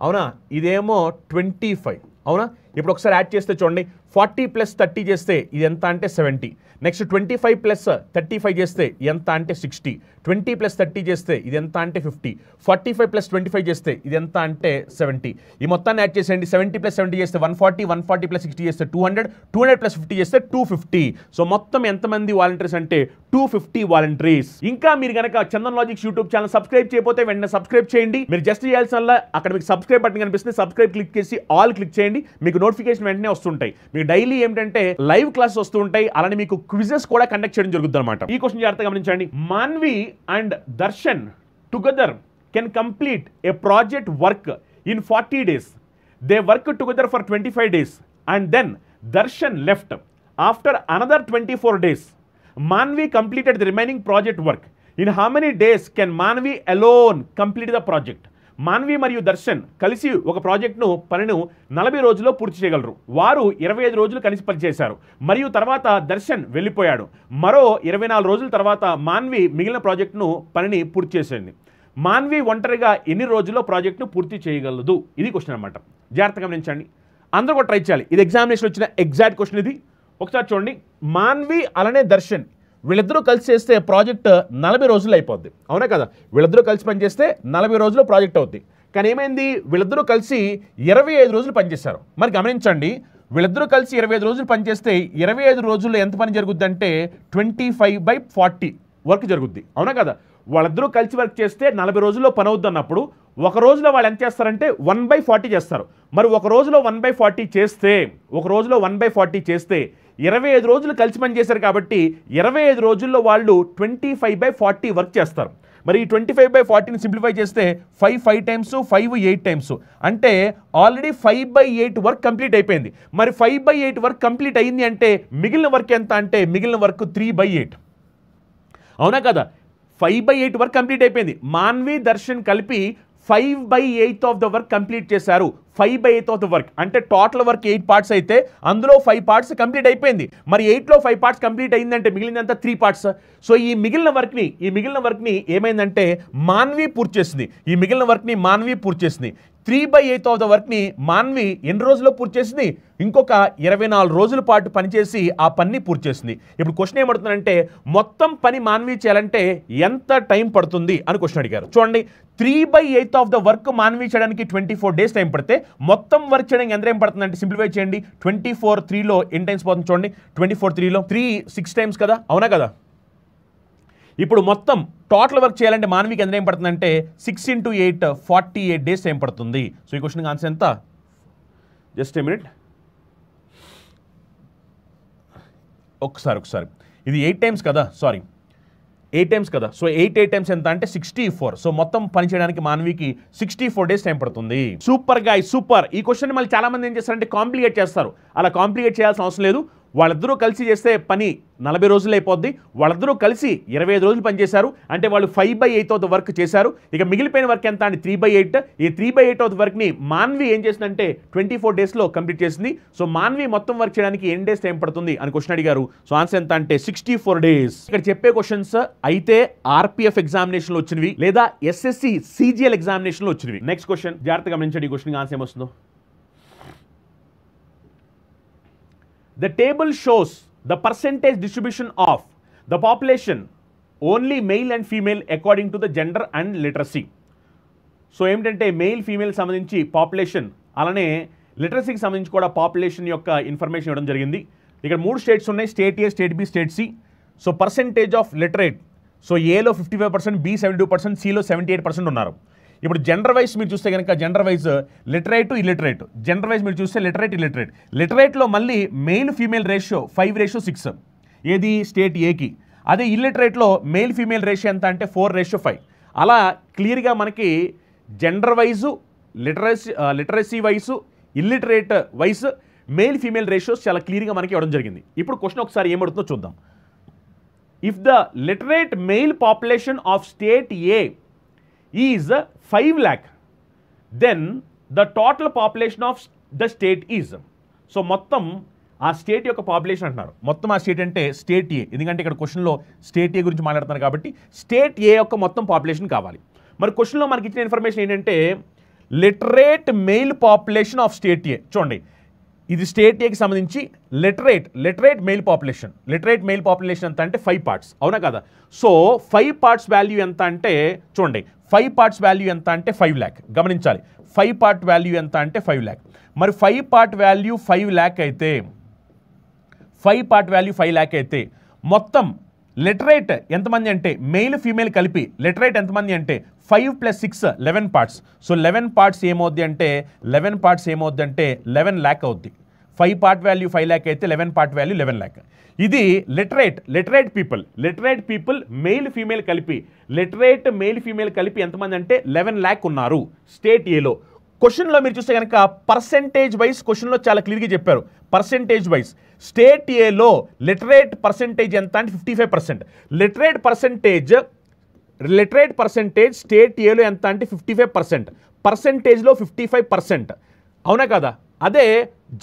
అవునా? ఇదేమో 25. అవునా? ఇప్పుడు ఒకసారి యాడ్ చేస్తే చూడండి, 40 + 30 చేస్తే ఇది ఎంత అంటే 70. నెక్స్ట్ 25 + 35 చేస్తే ఎంత అంటే 60. 20 + 30 చేస్తే ఇది ఎంత అంటే 50. 45 + 25 చేస్తే ఇది ఎంత అంటే 70. ఈ మొత్తాన్ని యాడ్ చేసేయండి. 70 + 70 చేస్తే 140, 140 + 60 చేస్తే 200, 200 + 50 చేస్తే 250. సో మొత్తం ఎంతమంది వాలంటీర్స్ అంటే 250 వాలంటీర్స్. ఇంకా మీరు కనుక Chandan logics YouTube channel subscribe చేయకపోతే వెంటనే సబ్స్క్రైబ్ చేయండి. మీరు జస్ట్ చేయాల్సిన అక్కడ మీకు సబ్స్క్రైబ్ బటన్ కనిపిస్తుంది, సబ్స్క్రైబ్ క్లిక్ చేసి ఆల్ క్లిక్ చేయండి. మీకు నోటిఫికేషన్ వెంటనే వస్తుంటాయి. మీకు డైలీ ఏంటంటే లైవ్ క్లాస్ వస్తూ ఉంటాయి. అలానే మీకు క్విజెస్ కూడా కండక్ట్ చేయడం జరుగుతుంది అనమాట. ఈ క్వశ్చన్ జాగ్రత్తగా గమనించండి. Manvi and Darshan together can complete A project work in 40 days. They work together for 25 days and then Darshan left. After another 24 days, Manvi completed the remaining project work. In how many days can Manvi alone complete the project? Manvi మరియు దర్శన్ కలిసి ఒక ప్రాజెక్ట్ను పనిను 40 రోజుల్లో పూర్తి చేయగలరు. వారు 25 రోజులు కలిసి పనిచేశారు మరియు తర్వాత దర్శన్ వెళ్ళిపోయాడు. మరో 24 రోజుల తర్వాత మాన్వి మిగిలిన ప్రాజెక్టును పనిని పూర్తి చేసింది. మాన్వి ఒంటరిగా ఎన్ని రోజుల్లో ప్రాజెక్ట్ను పూర్తి చేయగలదు? ఇది క్వశ్చన్ అనమాట. జాగ్రత్తగా గమనించండి. అందరూ కూడా ట్రై చేయాలి. ఇది ఎగ్జామినేషన్ వచ్చిన ఎగ్జాక్ట్ క్వశ్చన్ ఇది. ఒకసారి చూడండి. మాన్వి అలానే దర్శన్ వీళ్ళిద్దరూ కలిసి చేస్తే ప్రాజెక్ట్ 40 రోజులు అయిపోద్ది. అవునా కదా? వీళ్ళిద్దరూ కలిసి పనిచేస్తే 40 రోజుల్లో ప్రాజెక్ట్ అవుద్ది. కానీ ఏమైంది? వీళ్ళిద్దరూ కలిసి 25 రోజులు పనిచేశారు. మరి గమనించండి, వీళ్ళిద్దరూ కలిసి 25 రోజులు పనిచేస్తే 25 రోజుల్లో ఎంత పని జరుగుద్ది అంటే 25/40 వర్క్ జరుగుద్ది. అవునా కదా? వాళ్ళిద్దరూ కలిసి వర్క్ చేస్తే 40 రోజుల్లో పని అవుద్ది అన్నప్పుడు ఒక రోజులో వాళ్ళు ఎంత చేస్తారంటే 1/40 చేస్తారు. మరి ఒక రోజులో 1/40 చేస్తే 25 రోజులు కలిసి పని చేశారు కాబట్టి 25 రోజుల్లో వాళ్ళు 25/40 వర్క్ చేస్తారు. మరి ఈ 25/40ని సింప్లిఫై చేస్తే 5 టైమ్స్ 5 8 టైమ్స్ అంటే ఆల్రెడీ 5/8 వర్క్ కంప్లీట్ అయిపోయింది. మరి 5/8 వర్క్ కంప్లీట్ అయింది అంటే మిగిలిన వర్క్ ఎంత అంటే మిగిలిన వర్క్ 3/8. అవునా కదా? 5/8 వర్క్ కంప్లీట్ అయిపోయింది. మాన్వి దర్శన్ కలిపి 5/8 ఆఫ్ ద వర్క్ కంప్లీట్ చేశారు. 5/8 ఆఫ్ ద వర్క్ అంటే టోటల్ వర్క్ 8 పార్ట్స్ అయితే అందులో 5 పార్ట్స్ కంప్లీట్ అయిపోయింది. మరి 8లో 5 పార్ట్స్ కంప్లీట్ అయిందంటే మిగిలినంతా 3 పార్ట్స్. సో ఈ మిగిలిన వర్క్ని ఏమైందంటే మాన్వి పూర్తి చేసింది. 3/8 ఆఫ్ ద వర్క్ని మాన్వి ఎన్ని రోజుల్లో పూర్తి చేసింది? ఇంకొక 24 రోజుల పాటు పనిచేసి ఆ పని పూర్తి చేసింది. ఇప్పుడు క్వశ్చన్ ఏమడుతుందంటే మొత్తం పని మాన్వి చేయాలంటే ఎంత టైం పడుతుంది అని క్వశ్చన్ అడిగారు. చూడండి, 3/8 ఆఫ్ ద వర్క్ మాన్వి చేయడానికి 24 డేస్ టైం పడితే మొత్తం వర్క్ చేయడానికి ఎంత టైం పడుతుంది అంటే సింప్లిఫై చేయండి. 24 3లో ఎన్ని టైమ్స్ పోతుంది చూడండి. 24 3లో 3 6 టైమ్స్ కదా, అవునా కదా? ఇప్పుడు మొత్తం టోటల్ వర్క్ చేయాలంటే మాన్వికి ఎంత టైం పడుతుందంటే 6 × 8 48 డేస్ టైం పడుతుంది. సో ఈ క్వశ్చన్కి ఆన్సర్ ఎంత? జస్ట్ ఏ మినిట్, ఒకసారి ఇది 8 టైమ్స్ కదా, సారీ 8 టైమ్స్ కదా. సో 8 టైమ్స్ ఎంత అంటే 64. సో మొత్తం పని చేయడానికి మాన్వికి 64 డేస్ టైం పడుతుంది. Super guy, super. ఈ క్వశ్చన్ మళ్ళీ చాలా మంది ఏం చేస్తారంటే కాంప్లికేట్ చేస్తారు. అలా కాంప్లికేట్ చేయాల్సిన అవసరం లేదు. వాళ్ళిద్దరూ కలిసి చేస్తే పని 40 రోజులు అయిపోద్ది. వాళ్ళిద్దరూ కలిసి 25 రోజులు పనిచేశారు అంటే వాళ్ళు 5/8 ఆఫ్ ద వర్క్ చేశారు. ఇక మిగిలిపోయిన వర్క్ ఎంత అంటే 3/8. ఈ 3/8 ఆఫ్ ద వర్క్ని మాన్వి ఏం చేసిందంటే 24 డేస్లో కంప్లీట్ చేసింది. సో మాన్వి మొత్తం వర్క్ చేయడానికి ఎన్ని డేస్ టైం పడుతుంది అని క్వశ్చన్ అడిగారు. సో ఆన్సర్ ఎంత అంటే 64 డేస్. ఇక్కడ చెప్పే క్వశ్చన్స్ అయితే ఆర్పిఎఫ్ ఎగ్జామినేషన్లో వచ్చినవి లేదా ఎస్ఎస్సి సిజిఎల్ ఎగ్జామినేషన్లో వచ్చినవి. నెక్స్ట్ క్వశ్చన్ జాగ్రత్తగా గమనించండి. ఈ క్వశ్చన్కి answer ఏమొస్తుందో. The table shows the percentage distribution of the population, only male and female according to the gender and literacy. So ఏమిటంటే మెయిల్ ఫీమేల్ సంబంధించి పాపులేషన్, అలానే లిటరసీకి సంబంధించి కూడా పాపులేషన్ యొక్క ఇన్ఫర్మేషన్ ఇవ్వడం జరిగింది. ఇక్కడ 3 స్టేట్స్ ఉన్నాయి, state A, state B, state C. So percentage of literate, so ఏలో 55%, బి 72%, సిలో 78% ఉన్నారు. ఇప్పుడు జెండర్ వైజ్ మీరు చూస్తే కనుక gender wise literate illiterate, gender wise మీరు చూస్తే లిటరేట్ ఇల్లిటరేట్. లిటరేట్లో మళ్ళీ మెయిల్ ఫీమేల్ రేషియో 5:6 ఏది స్టేట్ ఏకి. అదే ఇల్లిటరేట్లో మెయిల్ ఫీమేల్ రేషియో ఎంత అంటే 4:5. అలా క్లియర్గా మనకి gender wise, literacy wise, illiterate wise male female ratios చాలా క్లియర్గా మనకి ఇవ్వడం జరిగింది. ఇప్పుడు క్వశ్చన్ ఒకసారి ఏమడుతుందో చూద్దాం. If the literate male population of state A is 5 lakh, then the total population of the state is. So మొత్తం ఆ స్టేట్ యొక్క పాపులేషన్ అంటున్నారు. మొత్తం ఆ స్టేట్ అంటే స్టేట్ ఏ, ఎందుకంటే ఇక్కడ క్వశ్చన్లో స్టేట్ ఏ గురించి మాట్లాడుతున్నారు కాబట్టి స్టేట్ ఏ యొక్క మొత్తం పాపులేషన్ కావాలి. మరి క్వశ్చన్లో మనకి ఇచ్చిన ఇన్ఫర్మేషన్ ఏంటంటే literate male population of state A. చూడండి, ఇది స్టేట్ ఏకి సంబంధించి లిటరేట్ మెయిల్ పాపులేషన్ ఎంత అంటే 5 parts, అవునా కదా? సో 5 parts వాల్యూ ఎంత అంటే చూడండి, 5 parts వాల్యూ ఎంత అంటే 5 lakh. గమనించాలి, 5 part వాల్యూ ఎంత అంటే 5 lakh. మరి 5 part వాల్యూ 5 lakh అయితే 5 part వాల్యూ 5 lakh అయితే మొత్తం లిటరేట్ ఎంతమంది అంటే మెయిల్ ఫీమేల్ కలిపి లిటరేట్ ఎంతమంది అంటే 5 + 6 11 parts. సో 11 parts ఏమవుద్ది అంటే 11 lakh అవుద్ది. 5 part వాల్యూ 5 lakh అయితే 11 part వాల్యూ 11 lakh. ఇది లిటరేట్ పీపుల్ మెయిల్ ఫీమేల్ కలిపి ఎంతమంది అంటే 11 lakh ఉన్నారు స్టేట్ ఏలో. క్వశ్చన్లో మీరు చూస్తే కనుక పర్సెంటేజ్ వైజ్ క్వశ్చన్లో చాలా క్లియర్గా చెప్పారు. పర్సెంటేజ్ వైజ్ స్టేట్ ఏలో లిటరేట్ పర్సెంటేజ్ ఎంత అంటే 55%. లిటరేట్ పర్సెంటేజ్ స్టేట్ ఏలో ఎంత అంటే 55%. పర్సెంటేజ్లో 55%, అవునా కదా? అదే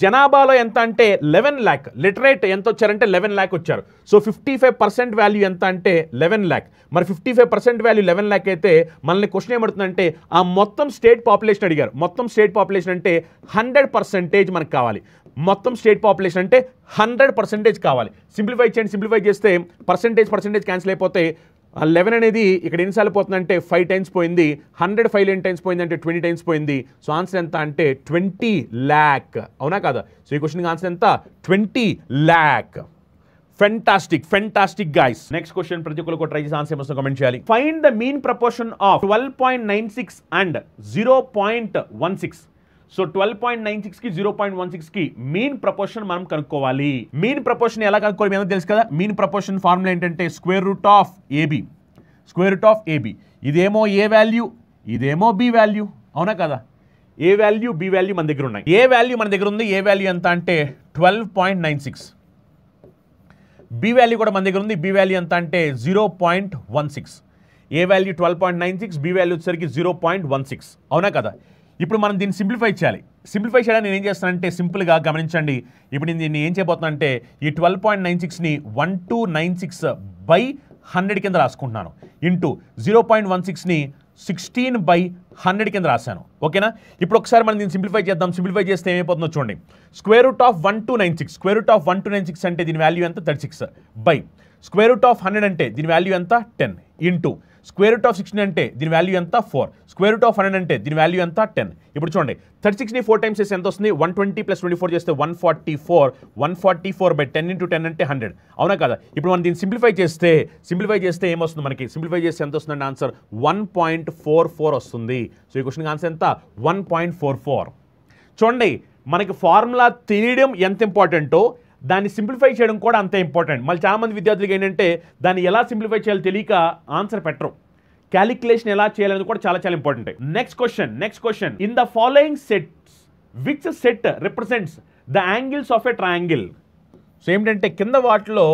జనాభాలో ఎంత అంటే 11 lakh. లిటరేట్ ఎంత వచ్చారంటే 11 lakh వచ్చారు. సో 55% వాల్యూ ఎంత అంటే 11 lakh. మరి 55% వాల్యూ 11 lakh అయితే మనల్ని క్వశ్చన్ ఏమడుతుందంటే ఆ మొత్తం స్టేట్ పాపులేషన్ అడిగారు. మొత్తం స్టేట్ పాపులేషన్ అంటే 100% మనకు కావాలి. మొత్తం స్టేట్ పాపులేషన్ అంటే 100% కావాలి. సింప్లిఫై చేస్తే పర్సెంటేజ్ క్యాన్సిల్ అయిపోతే 11 అనేది ఇక్కడ ఎన్నిసార్లు పోతుందంటే 5 times పోయింది. 100 5 ఎన్ని టైమ్స్ పోయింది అంటే 20 times పోయింది. సో ఆన్సర్ ఎంత అంటే 20 lakh, అవునా కదా? సో ఈ క్వశ్చన్కి ఆన్సర్ ఎంత? 20 lakh. Fantastic guys. Next question ప్రతి ఒక్కరు ట్రై చేసి ఆన్సర్ ఏమొస్తుందో కామెంట్ చేయాలి. Find the mean proportion of 12.96 and 0.16. So 12.96కి 0.16కి మీన్ ప్రపోర్షన్ మనం కనుక్కోవాలి. మీన్ ప్రపోర్షన్ ఎలా కనుక్కోవాలి ఏమో తెలుసు కదా. మీన్ ప్రపోర్షన్ ఫార్ములా ఏంటంటే స్క్వేర్ రూట్ ఆఫ్ ఏబి. ఇదేమో ఏ వాల్యూ, ఇదేమో బి వాల్యూ, అవునా కదా? ఏ వాల్యూ బి వాల్యూ మన దగ్గర ఉన్నాయి. ఏ వాల్యూ మన దగ్గర ఉంది. ఏ వాల్యూ ఎంత అంటే 12.96. బి వాల్యూ కూడా మన దగ్గర ఉంది. బి వాల్యూ ఎంత అంటే 0.16. ఏ వాల్యూ 12.96, బి వాల్యూ వచ్చేసరికి 0.16, అవునా కదా? ఇప్పుడు మనం దీన్ని సింప్లిఫై చేయాలి. సింప్లిఫై చేయడానికి నేను ఏం చేస్తానంటే సింపుల్గా గమనించండి. ఇప్పుడు నేను దీన్ని ఏం చేయబోతున్నా అంటే ఈ 12.96ని 1296/100 కింద రాసుకుంటున్నాను. ఇంటూ 0.16ని 16/100 100 కింద రాశాను. ఓకేనా? ఇప్పుడు ఒకసారి మనం దీన్ని సింప్లిఫై చేద్దాం. సింప్లిఫై చేస్తే ఏమైపోతుందో చూడండి. Square root of 1296, square root of 1296 అంటే దీని వాల్యూ ఎంత 36 బై స్క్వేర్ రూట్ ఆఫ్ 100 అంటే దీని వాల్యూ ఎంత 10 ఇంటూ స్క్వేర్ రూట్ ఆఫ్ 16 అంటే దీని వాల్యూ ఎంత 4, స్క్వేర్ రూట్ ఆఫ్ 100 అంటే దీని వాల్యూ ఎంత 10. ఇప్పుడు చూడండి 36ని 4 టైమ్స్ చేస్తే ఎంత వస్తుంది? 120 + 24 చేస్తే 144 బై 10 ఇంటూ 10 అంటే 100. అవునా కదా? ఇప్పుడు మనం దీన్ని సింప్లిఫై చేస్తే ఏమొస్తుంది మనకి? సింప్లిఫై చేస్తే ఎంత వస్తుందంటే ఆన్సర్ 1.44 వస్తుంది. సో ఈ క్వశ్చన్కి ఆన్సర్ ఎంత? 1.44. చూడండి, మనకి ఫార్ములా తెలియడం ఎంత ఇంపార్టెంటో దాన్ని సింప్లిఫై చేయడం కూడా అంతే ఇంపార్టెంట్. మళ్ళీ చాలామంది విద్యార్థులకి ఏంటంటే దాన్ని ఎలా సింప్లిఫై చేయాలో తెలియక ఆన్సర్ పెట్టరు. క్యాలిక్యులేషన్ ఎలా చేయాలనేది కూడా చాలా చాలా important. Next question in the following sets which set represents the angles of a triangle. So ఏమిటంటే కింద వాటిలో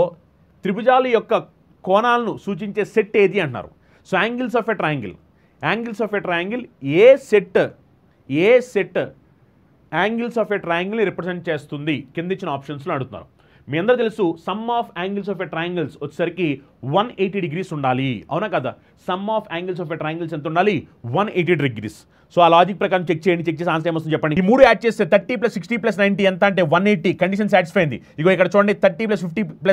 త్రిభుజాల యొక్క కోణాలను సూచించే సెట్ ఏది అంటున్నారు. So angles of a triangle A set angles of a triangle represent చేస్తుంది కింద ఇచ్చిన ఆప్షన్స్లో అడుగుతున్నారు. మీ అందరూ తెలుసు some of angles of a triangles వచ్చేసరికి 180 డిగ్రీస్ ఉండాలి. అవునా కదా? Sum of angles of a triangles ఎంత ఉండాలి? 180 డిగ్రీస్. సో ఆ లాజిక్ ప్రకారం చెక్ చేసి ఆన్సర్ ఏమొస్తుంది చెప్పండి. ఈ 3 యాడ్ చేస్తే 30 + 60 + 90 ఎంత అంటే 180. కండిషన్ సాటిస్ఫై అయింది. ఇగో ఇక్కడ చూడండి 30 + 50 +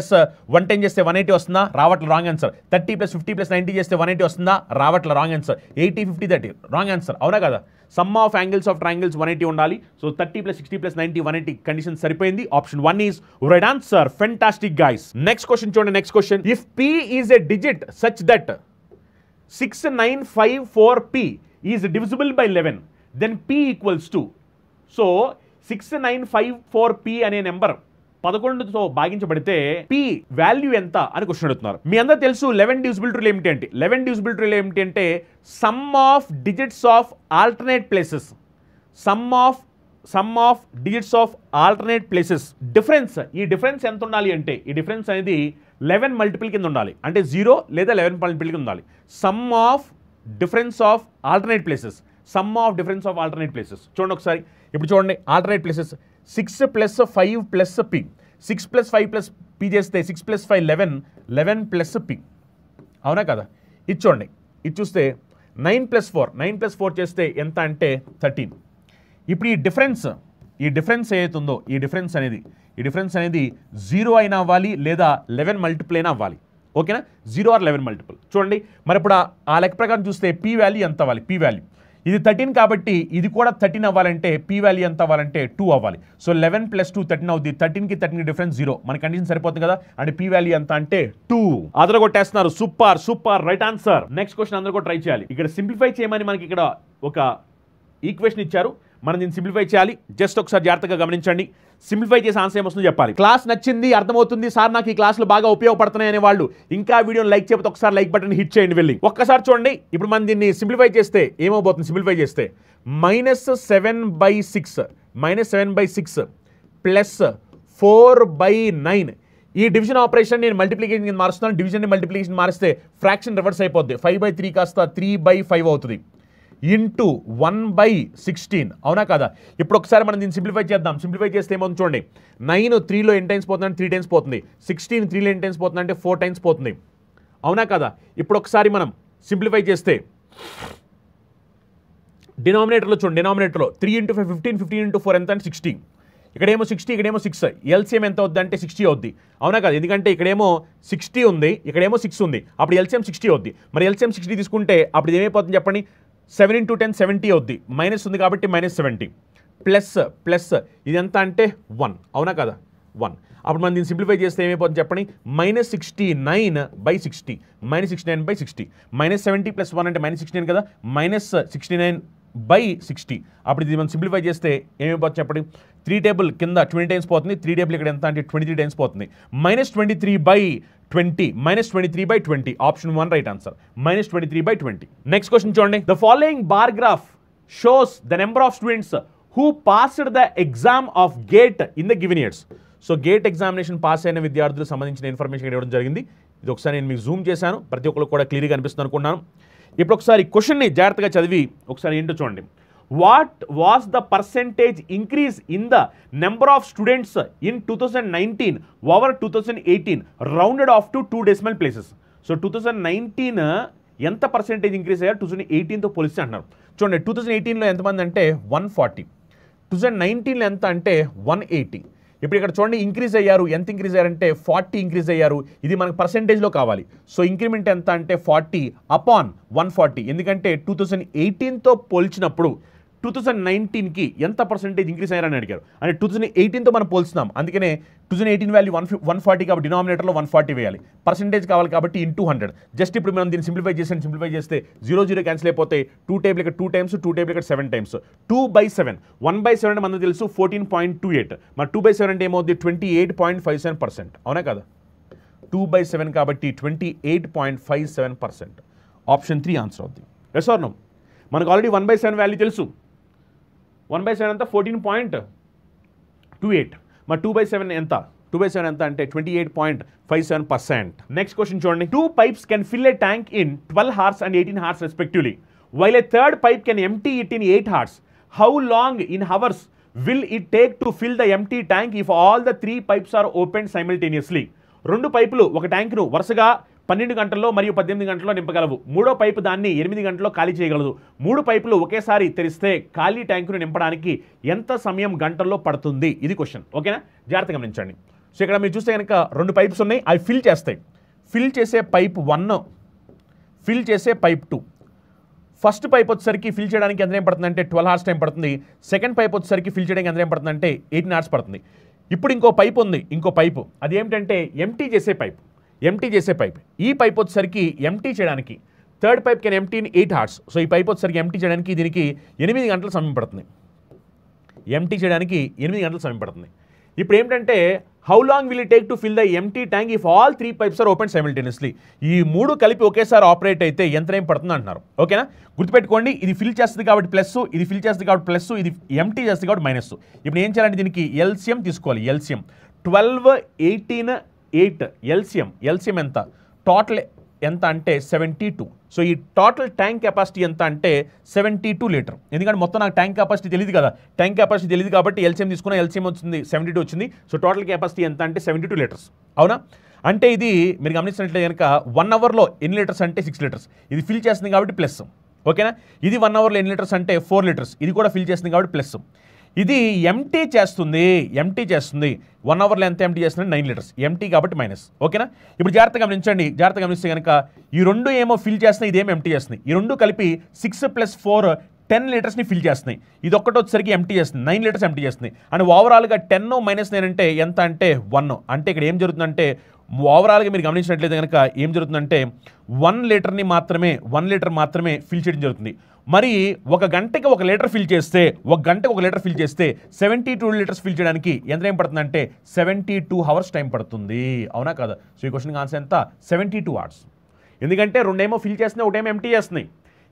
110 చేస్తే 180 వస్తుందా? రావట్ల, రాంగ్ ఆన్సర్. 30 + 50 + 90 చేస్తే 180 వస్తుందా? రావట్ల, రాంగ్ ఆన్సర్. 80 50 30 wrong answer. అవునా కదా? Sum of angles of triangles 180 ఉండాలి. సో 30 + 60 + 90 180 కండిషన్ సరిపోయింది. Option 1 is right answer. Fantastic guys. Next question చూడండి. If p is a digit such that 6954p is divisible by 11 then p equals to. So 6954p అనే number 11తో భాగించబడితే p value ఎంత అని question అడుగుతున్నారు. మీ అందరూ తెలుసు 11 డివిజిబుల్ రూల్ ఏమిటి అంటే, 11 డివిజిబుల్ రూల్ ఏమిటి అంటే some of digits of alternate places, some of digits of alternate places. ఈ డిఫరెన్స్ ఎంత ఉండాలి అంటే, ఈ డిఫరెన్స్ అనేది 11 మల్టిపుల్ కింద ఉండాలి. అంటే 0 లేదా 11 మల్టిపుల్ కింద ఉండాలి. Some of difference of alternate places చూడండి ఒకసారి. ఇప్పుడు చూడండి ఆల్టర్నేట్ ప్లేసెస్ 6 + 5 + p, 6 + 5 + p చేస్తే 6 + 5 11, 11 + p. అవునా కదా? ఇది చూడండి, ఇది చూస్తే 9 + 4 చేస్తే ఎంత అంటే 13. ఇప్పుడు ఈ డిఫరెన్స్ ఏదైతుందో ఈ డిఫరెన్స్ అనేది 0 అయినా అవ్వాలి లేదా 11 మల్టిపుల్ అయినా అవ్వాలి. ఓకేనా? 0 or 11 మల్టిపుల్. చూడండి మరి ఇప్పుడు ఆ లెక్క ప్రకారం చూస్తే p వాల్యూ ఎంత అవ్వాలి? p వాల్యూ ఇది 13 కాబట్టి ఇది కూడా 13 అవ్వాలంటే p వాల్యూ ఎంత అవ్వాలంటే 2 అవ్వాలి. సో 11 + 2 13 అవుద్ది. 13కి 13 డిఫరెన్స్ 0. మన కండిషన్ సరిపోతుంది కదా? అంటే p వాల్యూ ఎంత అంటే 2. అందరూ కొట్టేస్తున్నారు. Super right answer. Next question అందరూ కూడా ట్రై చేయాలి. ఇక్కడ సింప్లిఫై చేయమని మనకి ఇక్కడ ఒక ఈక్వేషన్ ఇచ్చారు. మనం దీన్ని సింప్లిఫై చేయాలి. జస్ట్ ఒకసారి జాగ్రత్తగా గమనించండి. సింప్లిఫై చేసి ఆన్సర్ ఏమొస్తుందో చెప్పాలి. క్లాస్ నచ్చింది, అర్థమవుతుంది సార్, నాకు ఈ క్లాసులు బాగా ఉపయోగపడుతున్నాయి అనే వాళ్ళు ఇంకా వీడియోని లైక్ చేయకపోతే ఒకసారి లైక్ బటన్ హిట్ చేయండి వెళ్ళి. ఒక్కసారి చూడండి. ఇప్పుడు మనం దీన్ని సింప్లిఫై చేస్తే ఏమవుతుంది? సింప్లిఫై చేస్తే -7/6 +4/9. ఈ డివిజన్ ఆపరేషన్ నేను మల్టిప్లికేషన్ కింద మారుస్తున్నాను. డివిజన్ మల్టిప్లికేషన్ మారిస్తే ఫ్రాక్షన్ రివర్స్ అయిపోద్ది. 5/3 కాస్త 3/5 అవుతుంది. ఇంటూ 1/16. అవునా కదా? ఇప్పుడు ఒకసారి మనం దీన్ని సింప్లిఫై చేద్దాం. సింప్లిఫై చేస్తే ఏమవుతుంది చూడండి. 9 3లో ఎన్ని టైమ్స్ పోతుందంటే 3 టైమ్స్ పోతుంది. 16 3లో ఎన్ని టైమ్స్ పోతుందంటే 4 టైమ్స్ పోతుంది. అవునా కదా? ఇప్పుడు ఒకసారి మనం సింప్లిఫై చేస్తే డినామినేటర్లో చూడండి. డినామినేటర్లో 3 × 5 15, 15 × 4 ఎంత అంటే 60. ఇక్కడేమో 60, ఇక్కడేమో 6. ఎల్సిఎం ఎంత అవుద్ది అంటే 60 అవుద్ది. అవునా కదా? ఎందుకంటే ఇక్కడేమో 60 ఉంది, ఇక్కడేమో 6 ఉంది. అప్పుడు ఎల్సిఎం 60 అవుద్ది. మరి ఎల్సిఎం 60 తీసుకుంటే అప్పుడు ఇది ఏమైపోతుంది చెప్పండి? 7 × 10 70 అవుద్ది. మైనస్ ఉంది కాబట్టి -70 ప్లస్ ఇది ఎంత అంటే 1. అవునా కదా? 1. అప్పుడు మనం దీన్ని సింప్లిఫై చేస్తే ఏమైపోతుంది చెప్పండి? -69/60 -69/60 -70 + 1 అంటే -69 కదా? -69/60. అప్పుడు ఇది మనం సింప్లిఫై చేస్తే ఏమైపోతుంది చెప్పండి? 3 టేబుల్ కింద 20 టైమ్స్ పోతుంది. 3 టేబుల్ ఇక్కడ ఎంత అంటే 23 టైమ్స్ పోతుంది. -23/20 option 1 right answer. -23/20. Next question చూడండి. The following bar graph shows the number of students who passed the exam of GATE in the given years. So GATE examination pass అయిన విద్యార్థులకు సంబంధించిన information ఇవ్వడం జరిగింది. ఇది ఒకసారి నేను మీకు జూమ్ చేశాను. ప్రతి ఒక్కరు కూడా క్లియర్గా అనిపిస్తుంది అనుకున్నాను. ఇప్పుడు ఒకసారి క్వశ్చన్ని జాగ్రత్తగా చదివి ఒకసారి ఏంటో చూడండి. What was the percentage increase in the number of students in 2019 over 2018 rounded off to 2 decimal places. So 2019 ఎంత పర్సెంటేజ్ ఇంక్రీజ్ అయ్యారు 2018తో పోలిస్తే అంటున్నారు. చూడండి 2018లో ఎంతమంది అంటే 140, 2019లో ఎంత అంటే 180. ఇప్పుడు ఇక్కడ చూడండి ఇంక్రీజ్ అయ్యారు, ఎంత ఇంక్రీజ్ అయ్యారంటే 40 ఇంక్రీజ్ అయ్యారు. ఇది మనకు పర్సెంటేజ్లో కావాలి. సో ఇంక్రిమెంట్ ఎంత అంటే 40 అపాన్ 140. ఎందుకంటే 2018తో పోల్చినప్పుడు 2019కి ఎంత పర్సెంటేజ్ ఇంక్రీజ్ అయ్యారని అడిగారు. అంటే 2018తో మనం పోల్చున్నాం, అందుకనే 2018 వాల్యూ 140 కాబట్టి డినామినేటర్లో 140 వేయాలి. పర్సెంటేజ్ కావాలి కాబట్టి ఇంటూ 100. జస్ట్ ఇప్పుడు మనం దీన్ని సింప్లిఫై చేస్తే 0 క్యాన్సిల్ అయిపోతే 2 టేబుల్ ఇక్కడ 2 టైమ్స్, 2 టేబుల్ ఇక్కడ 7 టైమ్స్, 2/7. 1/7 అంటే మనకు తెలుసు 14.28. మరి 2/7 అంటే ఏమవుతుంది 28.57%. అవునా కదా? 2/7 కాబట్టి 28.57%. ఆప్షన్ 3 ఆన్సర్ అవుతుంది. Yes or no? మనకు ఆల్రెడీ 1/7 వాల్యూ తెలుసు. 1/7 అంతా 14.28. మరి 2/7 ఎంత? 2/7 ఎంత అంటే 28.57%. నెక్స్ట్ క్వశ్చన్ చూడండి. 2 pipes can fill a tank in 12 hours and 18 hours respectively, while a third pipe can empty it in 8 hours. How long in hours will it take to fill the empty tank if all the 3 pipes are opened simultaneously? 2 పైపులు ఒక ట్యాంక్ను వరుసగా 12 గంటల్లో మరియు 18 గంటల్లో నింపగలవు. 3వ pipe దాన్ని 8 గంటల్లో ఖాళీ చేయగలదు. 3 పైపులు ఒకేసారి తెరిస్తే ఖాళీ ట్యాంకును నింపడానికి ఎంత సమయం గంటల్లో పడుతుంది? ఇది క్వశ్చన్. ఓకేనా? జాగ్రత్తగా గమనించండి. సో ఇక్కడ మీరు చూస్తే కనుక 2 పైప్స్ ఉన్నాయి, అవి ఫిల్ చేస్తాయి. ఫిల్ చేసే పైప్ 1, ఫిల్ చేసే పైప్ 2. ఫస్ట్ పైప్ వచ్చేసరికి ఫిల్ చేయడానికి ఎంత టైం పడుతుంది అంటే 12 hours టైం పడుతుంది. సెకండ్ పైప్ వచ్చేసరికి ఫిల్ చేయడానికి ఎంత టైం పడుతుంది అంటే 18 hours పడుతుంది. ఇప్పుడు ఇంకో పైప్ ఉంది, ఇంకో పైపు, అది ఏమిటంటే ఎంటీ చేసే పైప్. ఈ పైప్ వచ్చేసరికి ఎంటీ చేయడానికి third pipe can empty in 8 hours. So ఈ పైప్ వచ్చేసరికి ఎంటీ చేయడానికి దీనికి 8 గంటల సమయం పడుతుంది. ఎంటీ చేయడానికి 8 గంటల సమయం పడుతుంది. ఇప్పుడు ఏమిటంటే how long will it take to fill the empty tank if all 3 pipes are open simultaneously? ఈ 3 కలిపి ఒకేసారి ఆపరేట్ అయితే ఎంత టైం పడుతుంది అంటున్నారు. ఓకేనా? గుర్తుపెట్టుకోండి, ఇది ఫిల్ చేస్తుంది కాబట్టి ప్లస్, ఇది ఫిల్ చేస్తుంది కాబట్టి ప్లస్, ఇది ఎంటీ చేస్తుంది కాబట్టి మైనస్. ఇప్పుడు ఏం చేయాలంటే దీనికి ఎల్సిఎం తీసుకోవాలి. ఎల్సిఎం 12, 18, 8. ఎల్సిఎం ఎంత? టోటల్ ఎంత అంటే 72. సో ఈ టోటల్ ట్యాంక్ కెపాసిటీ ఎంత అంటే 72 లీటర్. ఎందుకంటే మొత్తం నాకు ట్యాంక్ కెపాసిటీ తెలియదు కదా, ట్యాంక్ కెపాసిటీ తెలియదు కాబట్టి ఎల్సిఎం తీసుకున్న, ఎల్సిఎం వచ్చింది 72 వచ్చింది. సో టోటల్ కెపాసిటీ ఎంత అంటే 72 లీటర్స్. అవునా? అంటే ఇది మీరు గమనించినట్లయితే కనుక 1 అవర్లో ఎన్ని లీటర్స్ అంటే 6 లీటర్స్. ఇది ఫిల్ చేస్తుంది కాబట్టి ప్లస్. ఓకేనా? ఇది 1 అవర్లో ఎన్ని లీటర్స్ అంటే 4 లీటర్స్. ఇది కూడా ఫిల్ చేస్తుంది కాబట్టి ప్లస్. ఇది ఎంటీ చేస్తుంది. 1 అవర్లో ఎంత ఎంటీ చేస్తుంది? 9 లీటర్స్. ఎంటీ కాబట్టి మైనస్. ఓకేనా? ఇప్పుడు జాగ్రత్తగా గమనించండి. జాగ్రత్తగా గమనిస్తే కనుక ఈ 2 ఏమో ఫిల్ చేస్తున్నాయి, ఇదేమో ఎంటీ చేస్తుంది. ఈ 2 కలిపి 6 + 4 10 లీటర్స్ని ఫిల్ చేస్తున్నాయి. ఇది ఒక్కటి వచ్చేసరికి ఎంటీ చేస్తుంది, 9 లీటర్స్ ఎంటీ చేస్తుంది. అండ్ ఓవరాల్గా 10 - 9 అంటే ఎంత అంటే 1. అంటే ఇక్కడ ఏం జరుగుతుందంటే ఓవరాల్గా మీరు గమనించినట్లయితే కనుక ఏం జరుగుతుందంటే 1 లీటర్ మాత్రమే ఫిల్ చేయడం జరుగుతుంది. మరి ఒక గంటకి 1 లీటర్ ఫిల్ చేస్తే 72 లీటర్స్ ఫిల్ చేయడానికి ఎంత టైం పడుతుందంటే 72 hours టైం పడుతుంది. అవునా కదా? సో ఈ క్వశ్చన్కి ఆన్సర్ ఎంత? 72 hours. ఎందుకంటే 2 ఏమో ఫిల్ చేస్తున్నాయి, 1 ఏమో ఎంటీ చేస్తున్నాయి.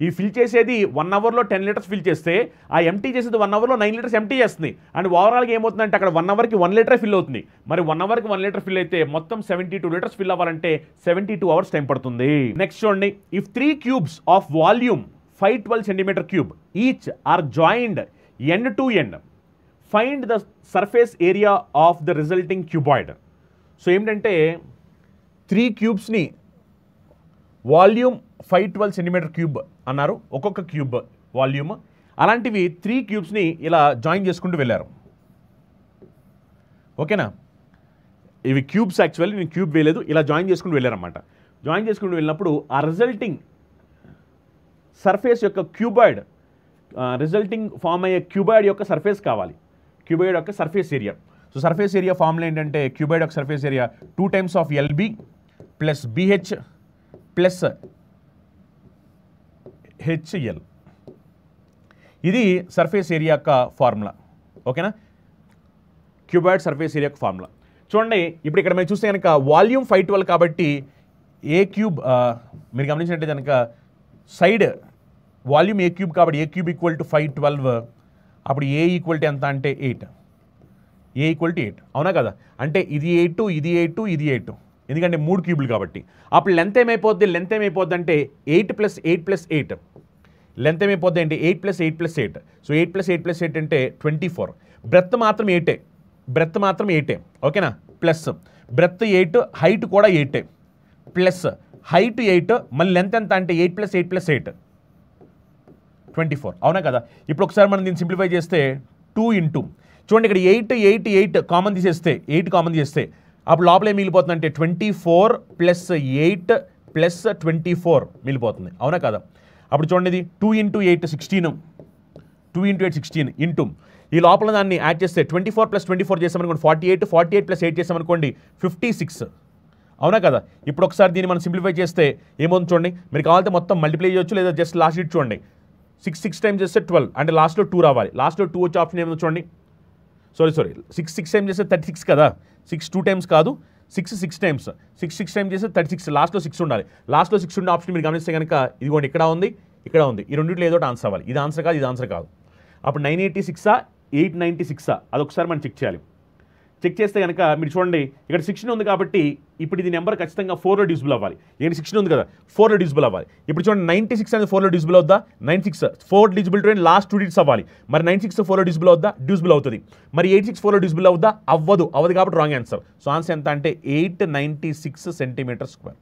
ఈ ఫిల్ చేసేది 1 అవర్లో 10 లీటర్స్ ఫిల్ చేస్తే ఆ ఎంటీ చేసేది 1 అవర్లో 9 లీటర్స్ ఎంటీ చేస్తుంది. అండ్ ఓవరాల్గా ఏమవుతుందంటే అక్కడ 1 అవర్కి 1 లీటర్ ఫిల్ అవుతుంది. మరి 1 అవర్కి 1 లీటర్ ఫిల్ అయితే మొత్తం 72 లీటర్స్ ఫిల్ అవ్వాలంటే 72 hours టైం పడుతుంది. నెక్స్ట్ చూడండి. If 3 cubes of volume 512 centimeter cube each are joined end to end, find the surface area of the resulting cuboid. So ఏమిటంటే 3 cubesని వాల్యూమ్ 512 centimeter cube అన్నారు, ఒక్కొక్క cube volume. అలాంటివి 3 cubesని ఇలా join చేసుకుంటూ వెళ్ళారు. ఓకేనా? ఇవి క్యూబ్స్, యాక్చువల్లీ నేను క్యూబ్ వేయలేదు, ఇలా జాయిన్ చేసుకుంటూ వెళ్ళారన్నమాట. జాయిన్ చేసుకుంటూ వెళ్ళినప్పుడు ఆ రిజల్టింగ్ సర్ఫేస్ యొక్క క్యూబాయిడ్, రిజల్టింగ్ ఫామ్ అయ్యే క్యూబాయిడ్ యొక్క సర్ఫేస్ కావాలి. క్యూబాయిడ్ యొక్క surface area. So surface area formula ఏంటంటే క్యూబాయిడ్ యొక్క surface area 2 times of LB + BH + HL. ఇది సర్ఫేస్ ఏరియా యొక్క ఫార్ములా. ఓకేనా? క్యూబాయిడ్ సర్ఫేస్ ఏరియా యొక్క ఫార్ములా. చూడండి, ఇప్పుడు ఇక్కడ మీరు చూస్తే కనుక వాల్యూమ్ 512 కాబట్టి ఏ క్యూబ్, మీరు గమనించినట్లయితే కనుక సైడ్ వాల్యూమ్ ఏ క్యూబ్ కాబట్టి ఏ క్యూబ్ ఈక్వల్ టు 512. అప్పుడు ఏ ఈక్వల్ టు ఎంత అంటే 8. ఏ ఈక్వల్ టు 8. అవునా కదా? అంటే ఇది 8, ఇది 8, ఇది 8. ఎందుకంటే 3 క్యూబులు కాబట్టి. అప్పుడు లెంత్ ఏమైపోద్ది అంటే 8 + 8 + 8. లెంత్ ఏమైపోద్ది అంటే 8 + 8 + 8. సో 8 + 8 + 8 అంటే 24. బ్రెత్ మాత్రం 8. ఓకేనా? ప్లస్ బ్రెత్ 8, హైట్ కూడా 8 ప్లస్ హైట్ 8 మళ్ళీ లెంత్ ఎంత అంటే 8 + 8 + 8 24 అవునా కదా. ఇప్పుడు ఒకసారి మనం దీన్ని సింప్లిఫై చేస్తే 2 ఇంటూ చూడండి ఇక్కడ 8 8 8 కామన్ తీసేస్తే 8 కామన్ తీసేస్తే అప్పుడు లోపల ఏం మిగిలిపోతుందంటే 24 + 8 + 24 మిగిలిపోతుంది అవునా కదా. అప్పుడు చూడండి ఇది 2 × 8 16 2 × 8 16 ఇంటూ ఈ లోపల దాన్ని యాడ్ చేస్తే 24 + 24 చేసామనుకోండి 48 48 + 8 చేసామనుకోండి 56 అవునా కదా. ఇప్పుడు ఒకసారి దీన్ని మనం సింప్లిఫై చేస్తే ఏమవుతుంది చూడండి. మీరు కావాలంటే మొత్తం మల్టిప్లై చేయొచ్చు లేదా జస్ట్ లాస్ట్ షీట్ చూడండి. 6 6 టైమ్స్ చేస్తే 12 అంటే లాస్ట్లో 2 రావాలి. లాస్ట్లో 2 వచ్చే ఆప్షన్ ఏమో చూడండి. సారీ 6 6 టైమ్స్ చేస్తే 36 కదా. 6 2 టైమ్స్ కాదు 6 6 టైమ్స్ 6 6 టైమ్స్ చేస్తే 36 లాస్ట్లో 6 ఉండాలి. లాస్ట్లో 6 ఉండే ఆప్షన్ మీరు గమనిస్తే కనుక ఇదిగోండి ఇక్కడ ఉంది ఇక్కడ ఉంది. ఈ రెండింటిలో ఏదో ఆన్సర్ అవ్వాలి. ఇది ఆన్సర్ కాదు ఇది ఆన్సర్ కాదు. అప్పుడు 986 896 అదొకసారి మనం చెక్ చేయాలి. చెక్ చేస్తే కనుక మీరు చూడండి ఇక్కడ 16 ఉంది కాబట్టి ఇప్పుడు ఇది నెంబర్ ఖచ్చితంగా 4లో డివిజిబుల్ అవ్వాలి. ఏంటి 16 ఉంది కదా 4లో డివిజిబుల్ అవ్వాలి. ఇప్పుడు చూడండి 96 అనేది 4లో డివిజిబుల్ అవుద్దా 96 4 డివిజిబుల్ టు లాస్ట్ 2 డిజిట్స్ అవ్వాలి. మరి 96 4లో డివిజిబుల్ అవుద్దా డివిజిబుల్ అవుతుంది. మరి 86 4లో డివిజిబుల్ అవుద్దా అవ్వదు కాబట్టి రాంగ్ ఆన్సర్. సో ఆన్సర్ ఎంత అంటే 896 సెంటీమీటర్ స్క్వేర్.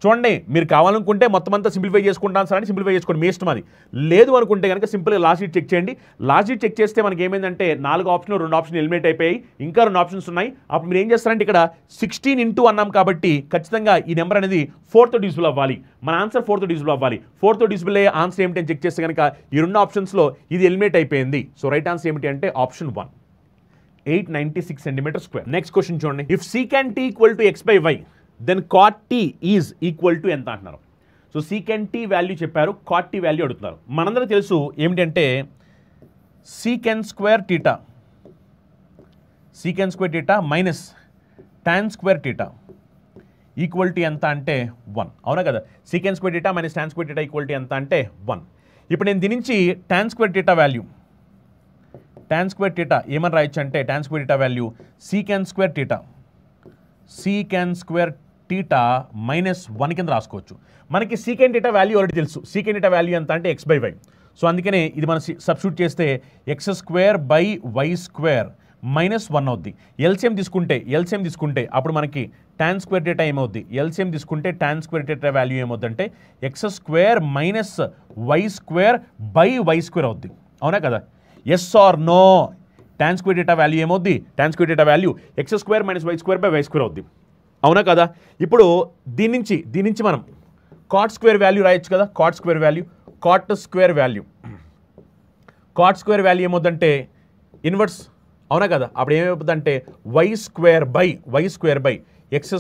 చూడండి మీరు కావాలనుకుంటే మొత్తం అంతా సింప్లిఫై చేసుకుంటాను సార్ అని సింప్లిఫై చేసుకోండి మీ ఇష్టం అది. లేదు అనుకుంటే కనుక సింపుల్గా లాస్ట్ షీట్ చెక్ చేయండి. లాస్ట్ షీట్ చెక్ చేస్తే మనకి ఏమైందంటే 4 ఆప్షన్లు 2 ఆప్షన్లు ఎలిమినేట్ అయిపోయాయి. ఇంకా 2 ఆప్షన్స్ ఉన్నాయి. అప్పుడు మీరు ఏం చేస్తారంటే ఇక్కడ 16 ఇంటూ అన్నాం కాబట్టి ఖచ్చితంగా ఈ నెంబర్ అనేది 4తో డివిజిబుల్ అవ్వాలి. మన ఆన్సర్ 4తో డివిజిబుల్ అవ్వాలి. 4తో డివిజిబుల్ అయ్యే ఆన్సర్ ఏమిటి అని చెక్ చేస్తే కనుక ఈ 2 ఆప్షన్స్లో ఇది ఎలిమినేట్ అయిపోయింది. సో రైట్ ఆన్సర్ ఏమిటి అంటే option 1 896 centimetre square. Next question చూడండి. If secant = x/y then cot t is equal to ఎంత అంటున్నారు. సో secant t వాల్యూ చెప్పారు cot t వాల్యూ అడుగుతున్నారు. మనందరూ తెలుసు ఏమిటంటే secant square theta minus tan square theta equal to ఎంత అంటే 1 అవునా కదా. secant square theta minus tan square theta equal to ఎంత అంటే 1. ఇప్పుడు నేను దీని నుంచి tan square theta వాల్యూ ఏమని రాయొచ్చు అంటే tan square theta value secant square theta minus 1 కింద రాసుకోవచ్చు. మనకి secant theta వాల్యూ ఆల్రెడీ తెలుసు. secant theta వాల్యూ ఎంత అంటే x/y. సో అందుకనే ఇది మనం సబ్స్టిట్యూట్ చేస్తే x² / y² మైనస్ 1 అవుద్ది. ఎల్సిఎం తీసుకుంటే అప్పుడు మనకి tan square theta ఏమవుద్ది. ఎల్సిఎం తీసుకుంటే tan square theta వాల్యూ ఏమవుద్దంటే x² - y² / y² అవుద్ది అవునా కదా. Yes or no. tan square theta value ఏమవుద్ది. tan square theta value x² - y² / y² అవుద్ది అవునా కదా. ఇప్పుడు దీని నుంచి మనం cot square వాల్యూ రాయొచ్చు కదా. cot square వాల్యూ ఏమవుద్దంటే ఇన్వర్స్ అవునా కదా. అప్పుడు ఏమైపోతుందంటే y² / x²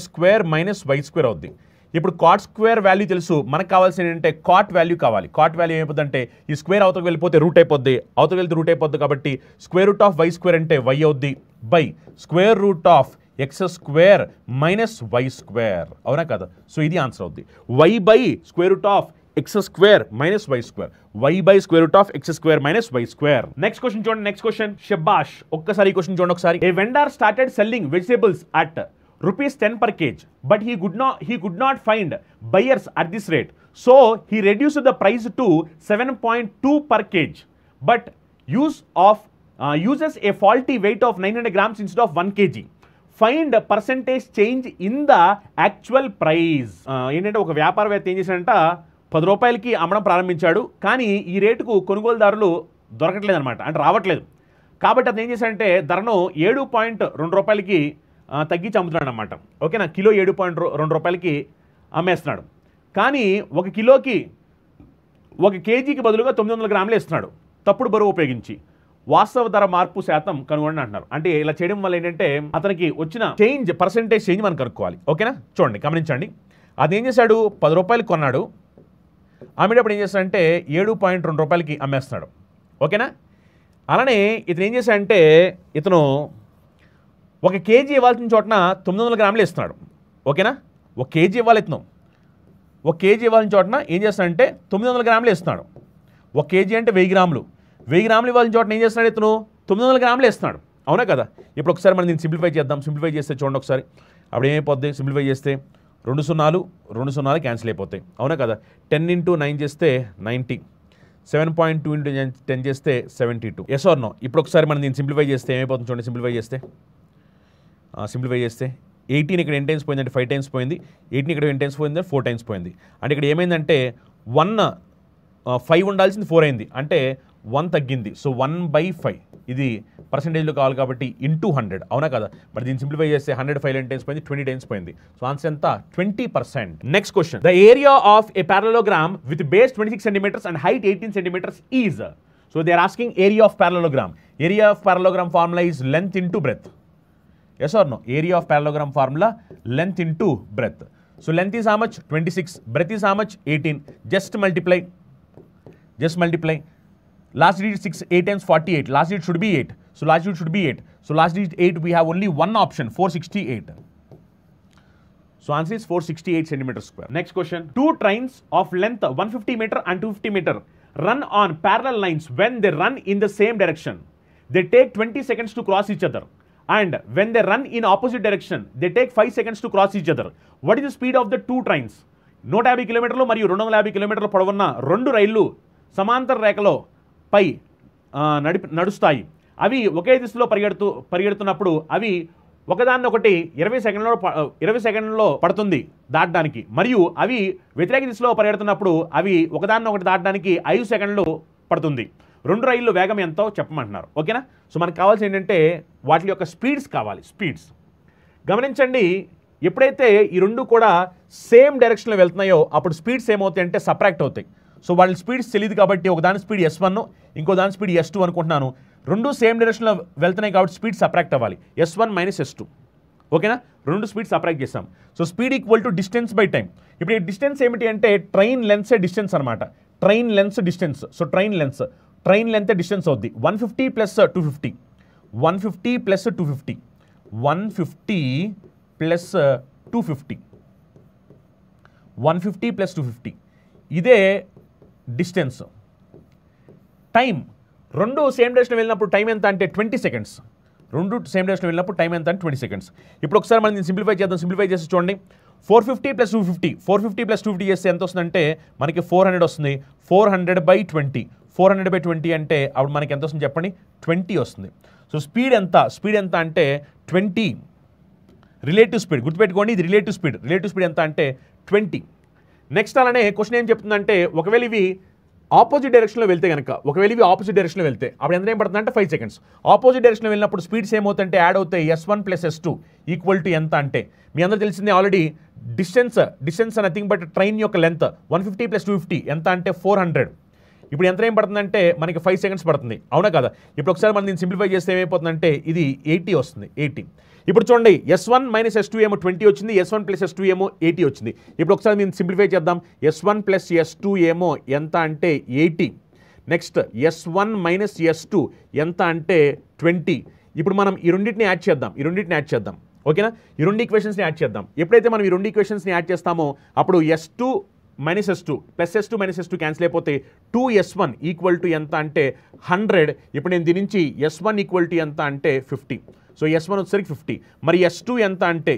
- y² అవుద్ది. ఇప్పుడు cot square వాల్యూ తెలుసు. మనకు కావాల్సింది ఏంటంటే cot వాల్యూ కావాలి. cot వాల్యూ ఏమైపోతుందంటే ఈ స్క్వేర్ అవతలకు వెళ్ళిపోతే రూట్ అయిపోద్ది. రూట్ అయిపోద్ది కాబట్టి √y² అంటే y అవుద్ది బై √x² - y² అవునా కదా. సో ఇది ఆన్సర్ అవుద్ది. y by √x² - y². y by √x² - y². Next question చూడండి. నెక్స్ట్ క్వశ్చన్ షబాష్. ఒక్కసారి ఈ క్వశ్చన్ చూడండి ఒకసారి. A vendor started selling vegetables at ₹10 per kg, but he could not find buyers at this rate. So he reduced the price to 7.2 per kg, but uses a faulty weight of 900 grams instead of 1 kg. Find percentage change in the actual price. ఏంటంటే ఒక వ్యాపారవేత్త ఏం చేశాడంట 10 రూపాయలకి అమ్మడం ప్రారంభించాడు. కానీ ఈ రేటుకు కొనుగోలుదారులు దొరకట్లేదు అనమాట, అంటే రావట్లేదు. కాబట్టి అతను ఏం చేశాడంటే ధరను 7.2 రూపాయలకి తగ్గించి అమ్ముతున్నాడు అనమాట. ఓకేనా. కిలో 7.2 రూపాయలకి అమ్మేస్తున్నాడు. కానీ ఒక కేజీకి బదులుగా 900 గ్రాములు ఇస్తున్నాడు తప్పుడు బరువు ఉపయోగించి. వాస్తవ ధర మార్పు శాతం కనుగొని అంటున్నారు. అంటే ఇలా చేయడం వల్ల ఏంటంటే అతనికి వచ్చిన పర్సెంటేజ్ చేంజ్ మనం కనుక్కోవాలి. ఓకేనా. చూడండి గమనించండి. అదేం చేశాడు 10 రూపాయలకి కొన్నాడు. అమ్మేటప్పుడు ఏం చేస్తాడంటే 7.2 రూపాయలకి అమ్మేస్తున్నాడు. ఓకేనా. అలానే ఇతను ఏం చేశాడంటే ఇతను 1 కేజీ ఇవ్వాల్సిన చోటన 900 గ్రాములు ఇస్తున్నాడు. ఓకేనా. 1 కేజీ ఇవ్వాలి ఇతను. 1 కేజీ ఇవ్వాల్సిన చోటన ఏం చేస్తాడంటే 900 గ్రాములు ఇస్తున్నాడు. 1 కేజీ అంటే 1000 గ్రాములు. 1000 గ్రాములు ఇవ్వాల్సిన చోటన ఏం చేస్తున్నాడు ఇతను 900 గ్రాములు ఇస్తున్నాడు. అవునా కదా. ఇప్పుడు ఒకసారి మనం దీన్ని సింప్లిఫై చేద్దాం. సింప్లిఫై చేస్తే చూడండి ఒకసారి. అప్పుడు ఏమైపోద్ది సింప్లిఫై చేస్తే 2 0 క్యాన్సిల్ అయిపోతాయి. అవునా కదా. 10 × 9 చేస్తే 90. 7.2 × 10 చేస్తే 72. Yes or no. ఇప్పుడు ఒకసారి మనం దీన్ని సింప్లిఫై చేస్తే ఏమైపోతుంది చూడండి. సింప్లిఫై చేస్తే 18 ఇక్కడ ఎన్ని టైమ్స్ పోయిందంటే 5 టైమ్స్ పోయింది, 18 ఇక్కడ ఎన్ని టైమ్స్ పోయిందంటే 4 టైమ్స్ పోయింది. అంటే ఇక్కడ ఏమైందంటే 5 ఉండాల్సింది 4 అయింది, అంటే 1 తగ్గింది. సో 1/5 ఇది పర్సెంటేజ్లో కావాలి కాబట్టి ఇంటూ 100, అవునా కదా. మరి దీన్ని సింప్లిఫై చేస్తే 105 ఎన్ని టైమ్స్ పోయింది, 20 టైమ్స్ పోయింది. సో ఆన్సర్ ఎంత, 20%. Next question, the area of a parallelogram with base 26 centimetres and height 18 centimetres is. So they are asking area of parallelogram. Area of parallelogram formula is length into breadth. Yes or no? Area of parallelogram formula, length into breadth. So length is how much? 26. Breadth is how much? 18. Just multiply. Just multiply. Last digit 6, 8 times 48. Last digit should be 8. So last digit should be 8. So last digit 8, we have only one option, 468. So answer is 468 centimeters square. Next question. Two trains of length 150 meter and 250 meter run on parallel lines. When they run in the same direction, they take 20 seconds to cross each other. And when they run in opposite direction, they take 5 seconds to cross each other. What is the speed of the two trains? 150 కిలోమీటర్లు మరియు 250 కిలోమీటర్ల పొడవున్న రెండు రైళ్లు సమాంతర రేఖలో పై నడుస్తాయి. అవి ఒకే దిశలో పరిగెడుతున్నప్పుడు అవి ఒకదాన్నొకటి 20 సెకండ్లలో పడుతుంది దాటడానికి, మరియు అవి వ్యతిరేక దిశలో పరిగెడుతున్నప్పుడు అవి ఒకదాన్నొకటి దాటడానికి 5 సెకండ్లు పడుతుంది. రెండు రైళ్ళు వేగం ఎంతో చెప్పమంటున్నారు. ఓకేనా. సో మనకు కావాల్సి ఏంటంటే వాటి యొక్క స్పీడ్స్ కావాలి. స్పీడ్స్ గమనించండి, ఎప్పుడైతే ఈ రెండు కూడా సేమ్ డైరెక్షన్లో వెళ్తున్నాయో అప్పుడు స్పీడ్స్ ఏమవుతాయి అంటే సబ్ట్రాక్ట్ అవుతాయి. సో వాళ్ళ స్పీడ్స్ తెలియదు కాబట్టి ఒక దాని స్పీడ్ S1 ఇంకో దాని స్పీడ్ S2 అనుకుంటున్నాను. రెండు సేమ్ డైరెక్షన్లో వెళ్తున్నాయి కాబట్టి స్పీడ్ సబ్ట్రాక్ట్ అవ్వాలి. S1 minus S2. ఓకేనా. రెండు స్పీడ్ సబ్ట్రాక్ట్ చేస్తాం. So speed equal to distance by time. ఇప్పుడు ఈ డిస్టెన్స్ ఏమిటి అంటే ట్రైన్ లెన్సే డిస్టెన్స్ అనమాట. Train lens distance. So train length distance అవుద్ది 150 ప్లస్ 250. 150 ప్లస్ 250. 150 ప్లస్ 250. 150 ప్లస్ 250 ఇదే డిస్టెన్స్. టైం రెండు సేమ్ డైరెక్షన్ వెళ్ళినప్పుడు టైం ఎంత అంటే 20 సెకండ్స్. రెండు సేమ్ డైరెక్షన్ వెళ్ళినప్పుడు టైం ఎంత అంటే 20 సెకండ్స్. ఇప్పుడు ఒకసారి మనం దీన్ని సింప్లిఫై చేద్దాం. సింప్లిఫై చేసి చూడండి. 450 ప్లస్ 250. 450 ప్లస్ 250 చేస్తే ఎంత వస్తుందంటే మనకి 400 వస్తుంది. 400/20. 400/20 అంటే అప్పుడు మనకి ఎంత వస్తుంది చెప్పండి, 20 వస్తుంది. సో స్పీడ్ ఎంత అంటే 20. రిలేటివ్ స్పీడ్ గుర్తుపెట్టుకోండి, ఇది రిలేటివ్ స్పీడ్. రిలేటివ్ స్పీడ్ ఎంత అంటే 20. నెక్స్ట్ అలానే క్వశ్చన్ ఏం చెప్తుందంటే ఒకవేళ ఇవి ఆపోజిట్ డైరెక్షన్లో వెళ్తే కనుక, అప్పుడు ఎంత ఏం పడుతుంది అంటే 5 సెకండ్స్. ఆపోజిట్ డైరెక్షన్లో వెళ్ళినప్పుడు స్పీడ్స్ ఏమవుతుంటే యాడ్ అవుతాయి. S1 plus S2 equal to ఎంత అంటే మీ అందరూ తెలిసిందే already, distance nothing but train యొక్క లెంత్ 150 ప్లస్ 250 ఎంత అంటే 400. ఇప్పుడు ఎంత ఏం పడుతుందంటే మనకి 5 సెకండ్స్ పడుతుంది, అవునా కదా. ఇప్పుడు ఒకసారి మనం దీన్ని సింప్లిఫై చేస్తే ఏమైపోతుందంటే ఇది 80 వస్తుంది. 80. ఇప్పుడు చూడండి S1 మైనస్ S2 ఏమో 20 వచ్చింది, S1 ప్లస్ S2 ఏమో 80 వచ్చింది. ఇప్పుడు ఒకసారి దీన్ని సింప్లిఫై చేద్దాం. S1 ప్లస్ S2 ఏమో ఎంత అంటే 80. నెక్స్ట్ S1 మైనస్ S2 ఎంత అంటే 20. ఇప్పుడు మనం ఈ రెండింటిని యాడ్ చేద్దాం. ఓకేనా. ఈ రెండు ఈక్వేషన్స్ని యాడ్ చేద్దాం. ఎప్పుడైతే మనం ఈ రెండు ఈక్వేషన్స్ని యాడ్ చేస్తామో అప్పుడు S2 minus S2 plus S2 minus S2 cancel అయిపోతే 2S1 ఈక్వల్ టు ఎంత అంటే 100. ఇప్పుడు నేను దీని నుంచి S1 ఈక్వల్ టు ఎంత అంటే 50. సో S1 వచ్చేసరికి 50. మరి S2 ఎంత అంటే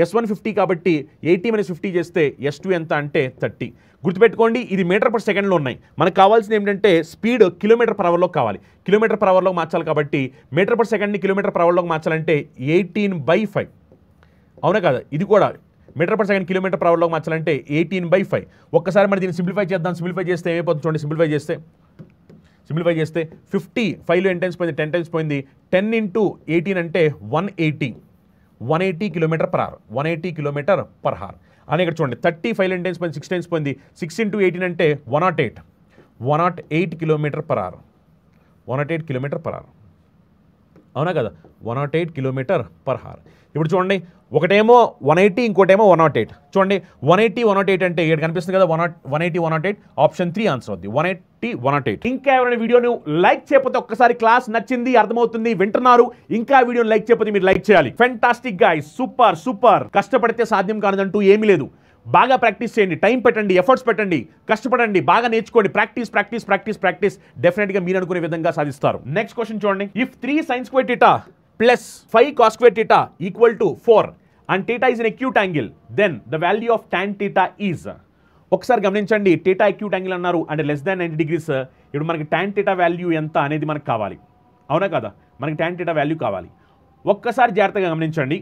S1 50 కాబట్టి 80 మైనస్ 50 చేస్తే S2 ఎంత అంటే 30. గుర్తుపెట్టుకోండి, ఇది మీటర్ పర్ సెకండ్లో ఉన్నాయి. మనకు కావాల్సింది ఏంటంటే స్పీడ్ కిలోమీటర్ పర్ అవర్లో కావాలి. కిలోమీటర్ పర్ అవర్లో మార్చాలి కాబట్టి మీటర్ పర్ సెకండ్ని కిలోమీటర్ పర్ అవర్లోకి మార్చాలంటే 18/5. అవునా కదా. ఇది కూడా metre per second kilometre per అవర్లోకి మార్చాలంటే 18/5. ఒక్కసారి మరి దీన్ని సింప్లిఫై చేద్దాం. సింప్లిఫై చేస్తే ఏమైపోతుంది చూడండి. సింప్లిఫై చేస్తే 50 5లో ఎన్ని టైమ్స్ పోయింది, 10 టైమ్స్ పోయింది. 10 ఇంటూ 18 అంటే 180 kilometre per hour. 180 kilometre per hour అని ఇక్కడ చూడండి. 30 5లో ఎన్ని టైమ్స్ పోయింది, 6 టైమ్స్ పోయింది. 6 ఇంటూ 18 అంటే 108 kilometre per hour. 108 kilometre per hour, అవునా కదా. 108 కిలోమీటర్ పర్ అవర్. ఇప్పుడు చూడండి, ఒకటేమో 180 ఇంకోటేమో 108. చూడండి 180 అంటే ఇక్కడ కనిపిస్తుంది కదా, 180 ఆప్షన్ 3 ఆన్సర్ అవుతుంది. 180. ఇంకా ఎవరైనా వీడియోను లైక్ చేయకపోతే ఒక్కసారి క్లాస్ నచ్చింది, అర్థమవుతుంది, వింటున్నారు, ఇంకా వీడియోని లైక్ చేయకపోతే మీరు లైక్ చేయాలి. Fantastic guys, super. కష్టపడితే సాధ్యం కానిదంటూ ఏమీ లేదు. బాగా ప్రాక్టీస్ చేయండి, టైం పెట్టండి, ఎఫర్ట్స్ పెట్టండి, కష్టపడండి, బాగా నేర్చుకోండి. ప్రాక్టీస్ డెఫినెట్గా మీరు అనుకునే విధంగా సాధిస్తారు. నెక్స్ట్ క్వశ్చన్ చూడండి. If 3 sin square theta plus 5 cos square theta equal to 4 and theta is an acute angle, then the value of tan theta is. ఒకసారి గమనించండి, theta acute angle అన్నారు అంటే లెస్ దాన్ 90 degrees. ఇప్పుడు మనకి tan theta value ఎంత అనేది మనకు కావాలి, అవునా కదా. మనకి tan theta వాల్యూ కావాలి. ఒక్కసారి జాగ్రత్తగా గమనించండి.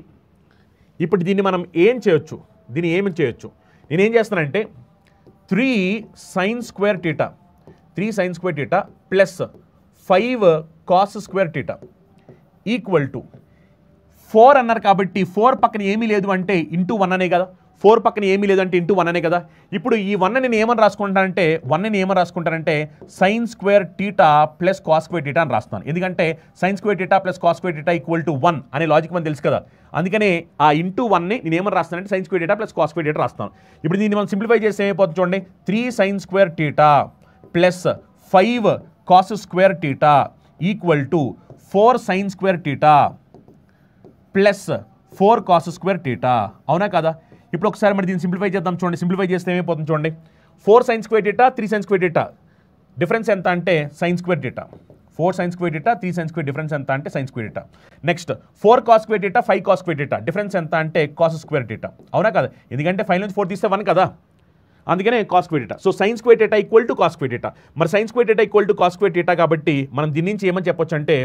ఇప్పుడు దీన్ని మనం ఏం చేయొచ్చు, దీన్ని ఏమి చేయొచ్చు, నేనేం చేస్తానంటే 3 sin square theta plus 5 cos square theta equal to 4 అన్నారు కాబట్టి 4 పక్కన ఏమీ లేదు అంటే ఇంటూ 1 అనే కదా, 4 పక్కన ఏమీ లేదంటే ఇంటూ 1 అనే కదా. ఇప్పుడు ఈ 1 నేను ఏమని రాసుకుంటానంటే sin square theta plus cos square theta అని రాస్తాను. ఎందుకంటే sin square theta plus cos square theta equal to 1 అనే లాజిక్ మనకు తెలుసు కదా. అందుకనే ఆ ఇంటూ 1ని నేను ఏమని రాస్తానంటే sin square theta plus cos square theta రాస్తాను. ఇప్పుడు దీన్ని మనం సింప్లిఫై చేస్తే ఏమైపోతుంది చూడండి, 3 sin square theta plus 5 cos square theta equal to 4 sin square theta plus 4 cos square theta. అవునా కదా? ఇప్పుడు ఒకసారి మరి దీన్ని సింప్లిఫై చేద్దాం చూడండి. సింప్లిఫై చేస్తే ఏమైపోతుంది చూడండి, 4 sin square theta 3 sin square theta difference ఎంత అంటే sin square theta. 4 sin square theta 3 sin square difference ఎంత అంటే sin square theta. Next 4 cos square theta 5 cos square theta difference ఎంత అంటే cos square theta. అవునా కదా? ఎందుకంటే 5 నుంచి 4 తీస్తే 1 కదా, అందుకనే cos square theta. So sin square theta equal to cos square theta. మరి sin square theta equal to cos square theta కాబట్టి మనం దీని నుంచి ఏమని చెప్పొచ్చు అంటే,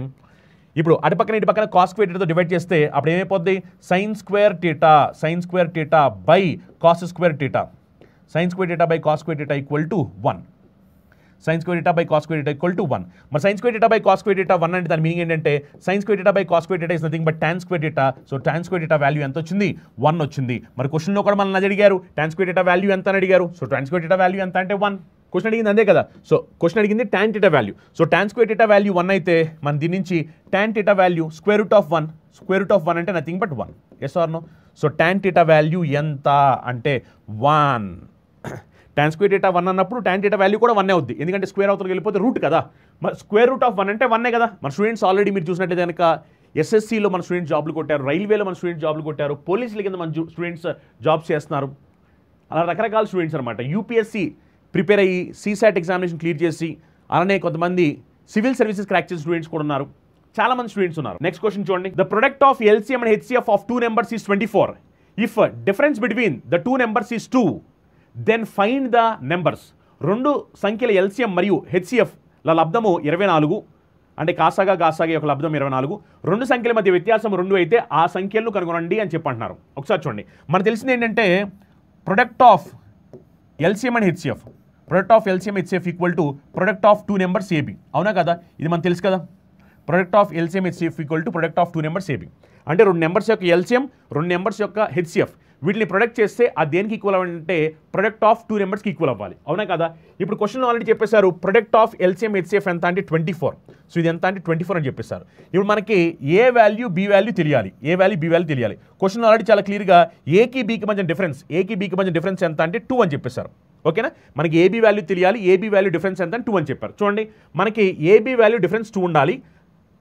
ఇప్పుడు అటు పక్కన ఇటు పక్కన cos square theta డివైడ్ చేస్తే అప్పుడు ఏమైపోద్ది, sin square theta by cos square theta. sin square theta by cos square theta equal to 1. sin square theta by cos square theta equal to 1. మరి sin square theta by cos square theta 1 అంటే దాని meaning ఏంటంటే sin square theta by cos square theta is nothing but tan square theta. So tan square theta value ఎంత వచ్చింది, 1 వచ్చింది. మరి క్వశ్చన్లో కూడా మనల్ని అడిగారు tan square theta వాల్యూ ఎంత అని అడిగారు. So tan square theta value ఎంత అంటే 1. క్వశ్చన్ అడిగింది అంతే కదా. సో క్వశ్చన్ అడిగింది tan theta వాల్యూ. So tan square theta value 1 అయితే మనం దీని నుంచి tan theta value square root of 1 అంటే nothing but 1. Yes or no? So tan theta value ఎంత అంటే 1. tan square theta 1 అన్నప్పుడు tan theta వాల్యూ కూడా 1 అవుద్ది, ఎందుకంటే స్క్వేర్ అవతలకి వెళ్ళిపోతే రూట్ కదా. మరి స్క్వేర్ రూట్ ఆఫ్ 1 అంటే 1 కదా. మన స్టూడెంట్స్ ఆల్రెడీ మీరు చూసినట్లయితే కనుక ఎస్ఎస్సీలో మన స్టూడెంట్స్ జాబ్లు కొట్టారు, రైల్వేలో మన స్టూడెంట్స్ జాబ్లు కొట్టారు, పోలీసుల కింద మన స్టూడెంట్స్ జాబ్స్ చేస్తున్నారు. అలా రకరకాల స్టూడెంట్స్ అనమాట. యూపీఎస్సీ ప్రిపేర్ అయ్యి CSAT ఎగ్జామినేషన్ క్లియర్ చేసి అలానే కొంతమంది సివిల్ సర్వీసెస్ క్రాక్ చేసే స్టూడెంట్స్ కూడా ఉన్నారు, చాలా మంది స్టూడెంట్స్ ఉన్నారు. నెక్స్ట్ క్వశ్చన్ చూడండి, the product of LCM and HCF ఆఫ్ 2 numbers is 24. If difference between the 2 numbers is 2, then find the numbers. 2 సంఖ్యల LCM మరియు HCF ల లబ్ధము 24, అంటే కాసాగా యొక్క లబ్ధం 24. 2 సంఖ్యల మధ్య వ్యత్యాసం 2 అయితే ఆ సంఖ్యలను కనుగొనండి అని చెప్పంటున్నారు. ఒకసారి చూడండి, మనకు తెలిసింది ఏంటంటే product of LCM and HCF, product of LCM HCF equal to product of 2 numbers AB. అవునా కదా? ఇది మనకు తెలుసు కదా. Product of LCM HCF equal to product of 2 numbers AB. అంటే 2 నెంబర్స్ యొక్క LCM, 2 నెంబర్స్ యొక్క HCF వీటిని ప్రొడక్ట్ చేస్తే అది దేనికి ఈక్వల్ అవ్వాలంటే ప్రొడక్ట్ ఆఫ్ 2 numbers ఈక్వల్ అవ్వాలి. అవునా కదా? ఇప్పుడు క్వశ్చన్ ఆల్రెడీ చెప్పేశారు ప్రొడక్ట్ ఆఫ్ LCM HCF ఎంత అంటే 24. సో ఇది ఎంత అంటే 24 అని చెప్పేశారు. ఇప్పుడు మనకి ఏ వాల్యూ బి వాల్యూ తెలియాలి. క్వశ్చన్ ఆల్రెడీ చాలా క్లియర్గా ఏకి బీకి మధ్య డిఫరెన్స్ ఎంత అంటే 2 అని చెప్పేశారు. ఓకేనా? మనకి ఏబీ వాల్యూ తెలియాలి, ఏబీ వాల్యూ డిఫరెన్స్ ఎంత అంటే 2 అని చెప్పారు. చూడండి, మనకి ఏబీ వాల్యూ డిఫరెన్స్ 2 ఉండాలి,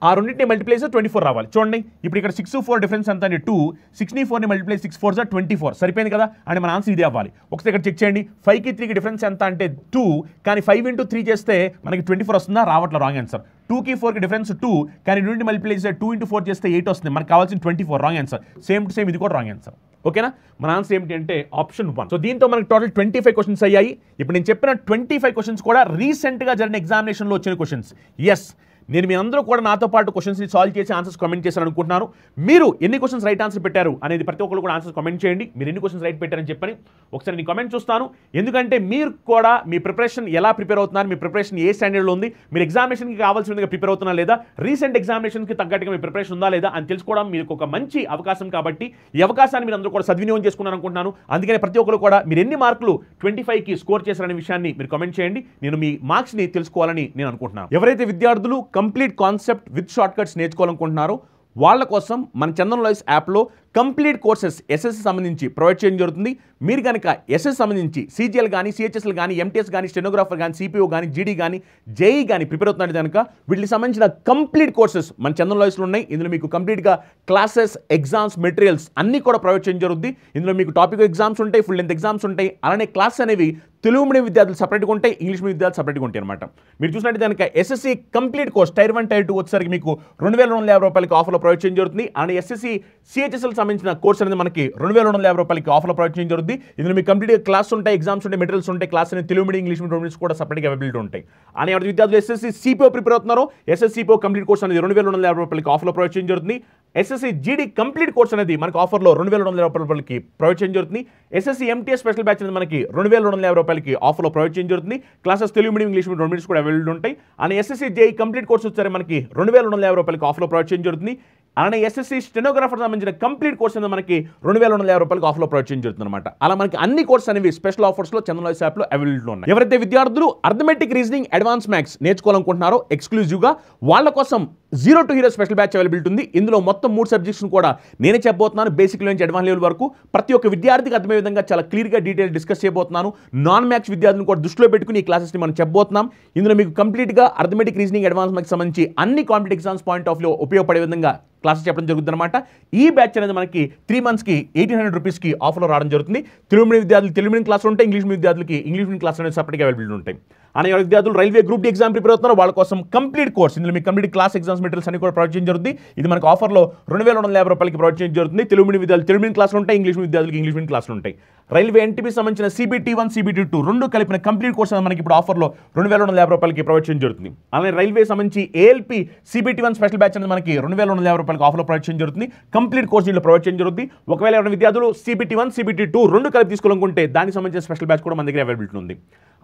ఆ రెండింటిని మల్టిప్లై చేస్తే 24 రావాలి. చూడండి, ఇప్పుడు ఇక్కడ 6 4 డిఫరెన్స్ ఎంత అంటే 2, 6ని 4ని మల్టిప్లై 6 4 24 సరిపోయింది కదా. అంటే మన ఆన్సర్ ఇదే అవ్వాలి. ఒకసారి ఇక్కడ చెక్ చేయండి, 5కి 3కి డిఫరెన్స్ ఎంత అంటే 2, కానీ 5 into 3 చేస్తే మనకి 24 వస్తుందా, రావట్లేదు, రాంగ్ ఆన్సర్. 2కి 4కి డిఫరెన్స్ 2, కానీ రెండింటిని మల్టిప్లై చేస్తే 2 into 4 చేస్తే 8 వస్తుంది, మనకు కావాల్సిన 24, wrong answer. Same to same ఇది కూడా రాంగ్ ఆన్సర్. ఓకేనా? మన ఆన్సర్ ఏమిటి అంటే ఆప్షన్ 1. సో దీంతో మనకి టోటల్ 25 క్వశ్చన్స్ అయ్యాయి. ఇప్పుడు నేను చెప్పిన 25 క్వశ్చన్స్ కూడా రీసెంట్గా జరిగిన ఎగ్జామినేషన్లో వచ్చిన క్వశ్చన్స్. ఎస్, నేను మీ అందరూ కూడా నాతో పాటు క్వశ్చన్స్ని సాల్వ్ చేసి ఆన్సర్స్ కామెంట్ చేశారు అనుకుంటున్నాను. మీరు ఎన్ని క్వశ్చన్స్ రైట్ ఆన్సర్ పెట్టారు అనేది ప్రతి ఒక్కరు కూడా ఆన్సర్స్ కామెంట్ చేయండి. మీరు ఎన్ని క్వశ్చన్స్ రైట్ పెట్టారని చెప్పని ఒకసారి నేను కామెంట్ చూస్తాను. ఎందుకంటే మీరు కూడా మీ ప్రిపరేషన్ ఎలా ప్రిపేర్ అవుతున్నారు, మీ ప్రిపరేషన్ ఏ స్టాండర్డ్లో ఉంది, మీరు ఎగ్జామినేషన్కి కావాల్సినదిగా ప్రిపేర్ అవుతున్నా లేదా, రీసెంట్ ఎగ్జామినేషన్కి తగ్గట్టుగా మీ ప్రిపరేషన్ ఉందా లేదా అని తెలుసుకోవడం మీకు ఒక మంచి అవకాశం. కాబట్టి ఈ అవకాశాన్ని మీరు అందరూ కూడా సద్వినియోగం చేసుకున్నారు అనుకుంటున్నాను. అందుకని ప్రతి ఒక్కరు కూడా మీరు ఎన్ని మార్కులు 25కి స్కోర్ చేశారనే విషయాన్ని మీరు కామెంట్ చేయండి. నేను మీ మార్క్స్ని తెలుసుకోవాలని నేను అనుకుంటున్నాను. ఎవరైతే విద్యార్థులు complete concept with short cuts నేర్చుకోవాలనుకుంటున్నారో వాళ్ళ కోసం మన చందన్ లాయిస్ యాప్లో కంప్లీట్ కోర్సెస్ ఎస్ఎస్సి సంబంధించి ప్రొవైడ్ చేయడం జరుగుతుంది. మీరు కనుక ఎస్ఎస్ సంబంధించి CGL కానీ CHSL కానీ MTS కానీ స్టెనోగ్రాఫర్ కానీ CPO కానీ GD కానీ JEE కానీ ప్రిపేర్ అవుతున్నట్టు కనుక వీటికి సంబంధించిన కంప్లీట్ కోర్సెస్ మన చందన్ లాయిస్లో ఉన్నాయి. ఇందులో మీకు కంప్లీట్గా క్లాసెస్, ఎగ్జామ్స్, మెటీరియల్స్ అన్నీ కూడా ప్రొవైడ్ చేయడం జరుగుతుంది. ఇందులో మీకు టాపిక్ ఎగ్జామ్స్ ఉంటాయి, ఫుల్ లెంత్ ఎగ్జామ్స్ ఉంటాయి, అలానే క్లాస్ అనేవి తెలుగు మీడియం విద్యార్థులు సపరేట్గా ఉంటాయి, ఇంగ్లీష్ మీడియం విద్యార్థులు సపరేట్గా ఉంటాయి అనమాట. మీరు చూసినట్టు దానికి SSC complete course tier 1 tier 2 వచ్చేసరికి మీకు 2250 రూపాయలకి ఆఫర్లో ప్రొవైడ్ చేయడం జరుగుతుంది. అండ్ ఎస్ఎస్సి సిహెచ్ఎస్ఎల్ సంబంధించిన కోర్స్ అనేది మనకి 2250 రూపాయలకి ఆఫర్లో ప్రొవైడ్ చేయడం జరుగుతుంది. ఇందులో మీకు కంప్లీట్గా క్లాస్ ఉంటాయి, ఎగ్జామ్స్ ఉంటాయి, మెటీరియల్స్ ఉంటాయి, క్లాస్ అనేది తెలుగు మీడియం ఇంగ్లీష్ మీడియం కూడా సపరేట్గా అవైలబిలిటీ ఉంటాయి. అని ఎవరి విద్యార్థులు ఎస్ఎస్సి సిపిఓ ప్రిపేర్ అవుతున్నారో ఎస్ఎస్సి సిపిఓ కంప్లీట్ కోర్స్ అనేది 2250 రూపాయలకి ఆఫర్లో ప్రొవైడ్ చేయడం జరుగుతుంది. ఎస్ఎస్సి జీడీ కంప్లీట్ కోర్స్ అనేది మనకు ఆఫర్లో 2250 రూపాయలకి ప్రొవైడ్ చేయడం జరుగుతుంది. ఎస్ఎస్సి ఎంటీఎస్ స్పెషల్ బ్యాచ్ అనేది మనకి 2250 రూపాయలకి ఆఫర్లో ప్రొవైడ్ చేయడం జరుగుతుంది. Classes Telugu medium English medium కూడా అవైలబుల్ ఉంటాయి. And SSC JEE complete course వచ్చారు మనకి 2250 రూపాయలకి ఆఫర్లో ప్రొవైడ్ చేయడం జరుగుతుంది. అలానే ఎస్ఎస్సి స్టెనోగ్రాఫర్ సంబంధించిన కంప్లీట్ కోర్స్ అనేది మనకి 2250 రూపాయలకి ఆఫర్లో ప్రొవైడ్ చేయడం జరుగుతుంది అనమాట. అలా మనకి అన్ని కోర్స్ అనేవి స్పెషల్ ఆఫర్స్లో చందన్ వాయిస్ యాప్లో అవైలబుల్ ఉన్నాయి. ఎవరైతే విద్యార్థులు అర్థమెటిక్ రీజనింగ్ అడ్వాన్స్ మ్యాథ్స్ నేర్చుకోవాలనుకుంటున్నారో ఎక్స్క్లూజివ్గా వాళ్ళ కోసం 0 to hero special batch availability ఉంది. ఇందులో మొత్తం 3 సబ్జెక్ట్స్ కూడా నేనే చెప్పబోతున్నాను. బేసిక్ నుంచి అడ్వాన్స్ లెవెల్ వరకు ప్రతి ఒక్క విద్యార్థికి అర్థమయ్యే విధంగా చాలా క్లియర్గా డీటెయిల్ డిస్కస్ చేయబోతున్నాను. నాన్ మ్యాథ్స్ విద్యార్థులను కూడా దృష్టిలో పెట్టుకుని ఈ క్లాసెస్ని మనం చెప్పబోతున్నాం. ఇందులో మీకు కంప్లీట్గా అర్థమెటిక్ రీజనింగ్ అడ్వాన్స్ మ్యాథ్స్ సంబంధించి అన్ని competitive exams point of view ఉపయోగపడే విధంగా క్లాసెస్ చెప్పడం జరుగుతుంది అనమాట. ఈ బ్యాచ్ అనేది మనకి 3 monthsకి 1800 రూపీస్కి ఆఫర్లో రావడం జరుగుతుంది. తెలుగు మీడియం విద్యార్థులు తెలుగు మీడియం క్లాసులు ఉంటాయి, ఇంగ్లీష్ మీడియం విద్యార్థులకి ఇంగ్లీష్ మీడియం క్లాసులు అనేది సపరేట్గా అవైలబిలిటీ ఉంటాయి. అని ఎవరి విద్యార్థులు railway group D exam prepare అవుతున్నారో వాళ్ళ కోసం కంప్లీట్ కోర్స్ ఇందులో మీకు కంప్లీట్ క్లాస్ ఎగ్జామ్స్ మెటీరియల్స్ అన్ని కూడా ప్రొవైడ్ చేయడం జరుగుతుంది. ఇది మనకు ఆఫర్లో 2250 రూపాయలకి ప్రొవైడ్ చేయడం జరుగుతుంది. తెలుగు మీడియం విద్యార్థులు తెలుగు మీడియం క్లాసులు ఉంటాయి, ఇంగ్లీష్ మీడియం విద్యార్థులకి ఇంగ్లీష్ మీడియం క్లాసులు ఉంటాయి. రైల్వే ఎన్టీపీ సంబంధించిన CBT1 CBT2 రెండు కలిపిన కంప్లీట్ కోర్స్ మనకి ఇప్పుడు ఆఫర్లో 2250 రూపాయలకి ప్రొవైడ్ చేయడం జరుగుతుంది. అలానే రైల్వే సంబంధించి ALP CBT1 స్పెషల్ బ్యాచ్ అనేది మనకి 2250 రూపాయలకి ఆఫర్లో ప్రొవైడ్ చేయడం జరుగుతుంది. కంప్లీట్ కోర్స్ దీంట్లో ప్రొవైడ్ చేయడం జరుగుతుంది. ఒకవేళ ఎవరైనా విద్యార్థులు CBT1 CBT2 రెండు కలిపి తీసుకోవాలనుకుంటే దానికి సంబంధించిన స్పెషల్ బ్యాచ్ కూడా మన దగ్గర అవైలబిలిటీ ఉంది.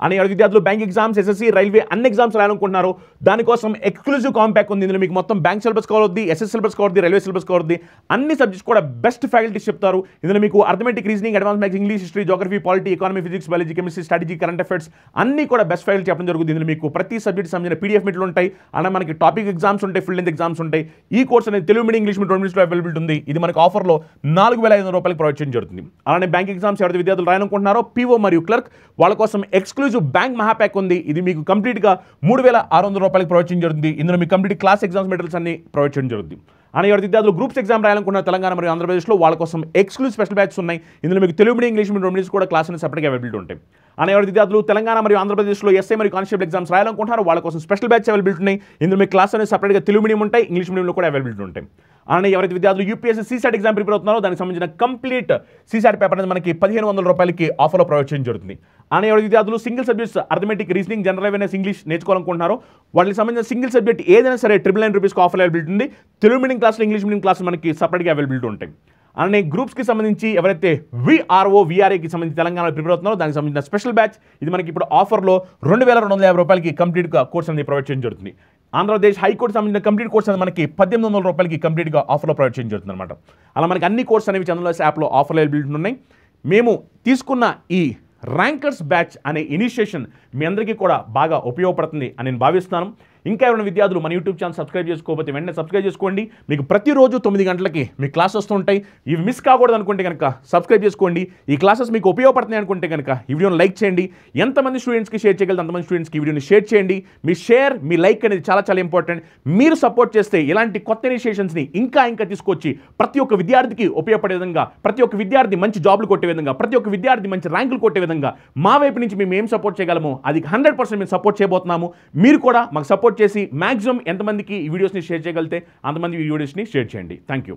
అని ఎవరి విద్యార్థులు బ్యాంక్ ఎగ్జామ్స్ SSC రైల్వే అన్ని ఎగ్జామ్స్ రాయాలనుకుంటున్నారు దానికోసం ఎక్స్క్లూజివ్ కాంపాక్ట్ ఉంది. ఇందులో మీకు మొత్తం బ్యాంక్ సిలబస్ కవర్ అవుద్ది, SS సిలబస్ కవర్ అవుద్ది, రైల్వే సిలబస్ కవర్ అవుద్ది. అన్ని సబ్జెక్ట్స్ కూడా బెస్ట్ ఫ్యాకల్టీస్ చెప్తారు. ఇందులో మీకు arithmetic reasoning advance maths English history geography polity economy physics biology chemistry strategy current affairs అన్ని కూడా బెస్ట్ ఫ్యాకల్టీ చెప్పడం జరుగుతుంది. ఇందులో మీకు ప్రతి సబ్జెక్ట్ సంబంధించిన PDF మెటీరియల్ ఉంటాయి. అలానే మనకి టాపిక్ ఎగ్జామ్స్ ఉంటాయి, ఫుల్ లెంత్ ఎగ్జామ్స్ ఉంటాయి. ఈ కోర్స్ అనేది తెలుగు మీడియం ఇంగ్లీష్ మీడియం రెండు అవైలబిలిటీ ఉంది. ఇది మనకు ఆఫర్లో 4500 రూపాయలకి ప్రొవైడ్ చేయడం జరుగుతుంది. అలానే బ్యాంక్ ఎగ్జామ్స్ ఎవరైతే విద్యార్థులు రాయాలనుకుంటున్నారో PO మరియు క్లర్క్ వాళ్ళ కోసం ఎక్స్క్లూజివ్ బ్యాంక్ మహాప్యాక్ ఉంది. ఇది మీకు కంప్లీట్గా 3600 రూపాయలకి ప్రొవైడ్ చేయడం జరుగుతుంది. ఇందులో మీకు కంప్లీట్ క్లాస్ ఎగ్జామ్స్ మెటీరియల్స్ అన్ని ప్రొవైడ్ చేయడం జరుగుతుంది. అని ఎవరి విద్యార్థులు గ్రూప్స్ ఎగ్జామ్ రాయాలనుకున్న తెలంగాణ మరియు ఆంధ్రప్రదేశ్లో వాళ్ళ కోసం ఎక్స్క్లూజివ్ స్పెషల్ బ్యాచ్ ఉన్నాయి. ఇందులో మీకు తెలుగు మీడియం ఇంగ్లీష్ మీడియం కూడా క్లాస్ అనేది సపరేట్గా అవైలబిలిటీ ఉంటాయి. అని ఎవరి విద్యార్థులు తెలంగాణ మరియు ఆంధ్రప్రదేశ్లో SI మరియు కానిస్టేబుల్ ఎగ్జామ్స్ రాయాలనుకుంటున్నారు వాళ్ళ కోసం స్పెషల్ బ్యాచ్ అవైలబిలిటీ ఉన్నాయి. ఇందులో మీకు క్లాస్ అనేది సపరేట్గా తెలుగు మీడియం ఉంటాయి, ఇంగ్లీష్ మీడియంలో కూడా అవైలబిలిటీ ఉంటాయి. అలానే ఎవరైతే విద్యార్థులు UPSC CSAT ఎగ్జామ్ ప్రిపేర్ అవుతున్నారో దానికి సంబంధించిన కంప్లీట్ CSAT పేపర్ అనేది మనకి 1500 రూపాయలకి ఆఫర్లో ప్రొవైడ్ చేయడం జరుగుతుంది. అలానే ఎవరైతే విద్యార్థులు single subjects arithmetic reasoning general awareness English నేర్చుకోవాలనుకుంటున్నారో వాళ్ళకి సంబంధించిన సింగిల్ సబ్జెక్ట్ ఏదైనా సరే 999 రూపీస్కి ఆఫర్ అవైలబిలిటీ ఉంది. తెలుగు మీడియం క్లాసులు ఇంగ్లీష్ మీడియం క్లాసులు మనకి సపరేట్గా అవైలబిలిటీ ఉంటాయి. అలానే గ్రూప్స్కి సంబంధించి ఎవరైతే VRO VRAకి సంబంధించి తెలంగాణలో ప్రిపేర్ అవుతున్నారో దానికి సంబంధించిన స్పెషల్ బ్యాచ్ ఇది మనకి ఇప్పుడు ఆఫర్లో 2250 రూపాయలకి కంప్లీట్గా కోర్స్ అనేది ప్రొవైడ్ చేయడం జరుగుతుంది. ఆంధ్రప్రదేశ్ హైకోర్టు సంబంధించిన కంప్లీట్ కోర్స్ అనేది మనకి 1800 రూపాయలకి కంప్లీట్గా ఆఫర్లో ప్రొవైడ్ చేయడం జరుగుతుంది అనమాట. అలా మనకి అన్ని కోర్స్ అనేవి చందన్ వాయిస్ యాప్లో ఆఫర్లో అవైలబిలిటీ ఉన్నాయి. మేము తీసుకున్న ఈ ర్యాంకర్స్ బ్యాచ్ అనే ఇనిషియేషన్ మీ అందరికీ కూడా బాగా ఉపయోగపడుతుంది అని నేను భావిస్తున్నాను. ఇంకా ఎవరైనా విద్యార్థులు మన యూట్యూబ్ ఛానల్ సబ్స్క్రైబ్ చేసుకోకపోతే వెంటనే సబ్స్క్రైబ్ చేసుకోండి. మీకు ప్రతిరోజు 9 గంటలకి మీ క్లాస్ వస్తుంటాయి. ఇవి మిస్ కాకూడదు అనుకుంటే కనుక సబ్స్క్రైబ్ చేసుకోండి. ఈ క్లాసెస్ మీకు ఉపయోగపడుతున్నాయి అనుకుంటే కనుక ఈ వీడియోని లైక్ చేయండి. ఎంతమంది స్టూడెంట్స్కి షేర్ చేయగలరు అంతమంది స్టూడెంట్స్కి ఈ వీడియోని షేర్ చేయండి. మీ షేర్ మీ లైక్ అనేది చాలా చాలా ఇంపార్టెంట్. మీరు సపోర్ట్ చేస్తే ఇలాంటి కొత్త ఇనిషియేషన్స్ని ఇంకా తీసుకొచ్చి ప్రతి ఒక్క విద్యార్థికి ఉపయోగపడే విధంగా, ప్రతి ఒక్క విద్యార్థి మంచి జాబ్లు కొట్టే విధంగా, ప్రతి ఒక్క విద్యార్థి మంచి ర్యాంకులు కొట్టే విధంగా మా వైపు నుంచి మేము ఏం సపోర్ట్ చేయగలమో అది 100% మేము సపోర్ట్ చేయబోతున్నాము. మీరు కూడా మాకు సపోర్ట్ చేసి మ్యాక్సిమం ఎంతమందికి ఈ వీడియోస్ని షేర్ చేయగలిగితే అంతమంది ఈ వీడియోస్ని షేర్ చేయండి. Thank you.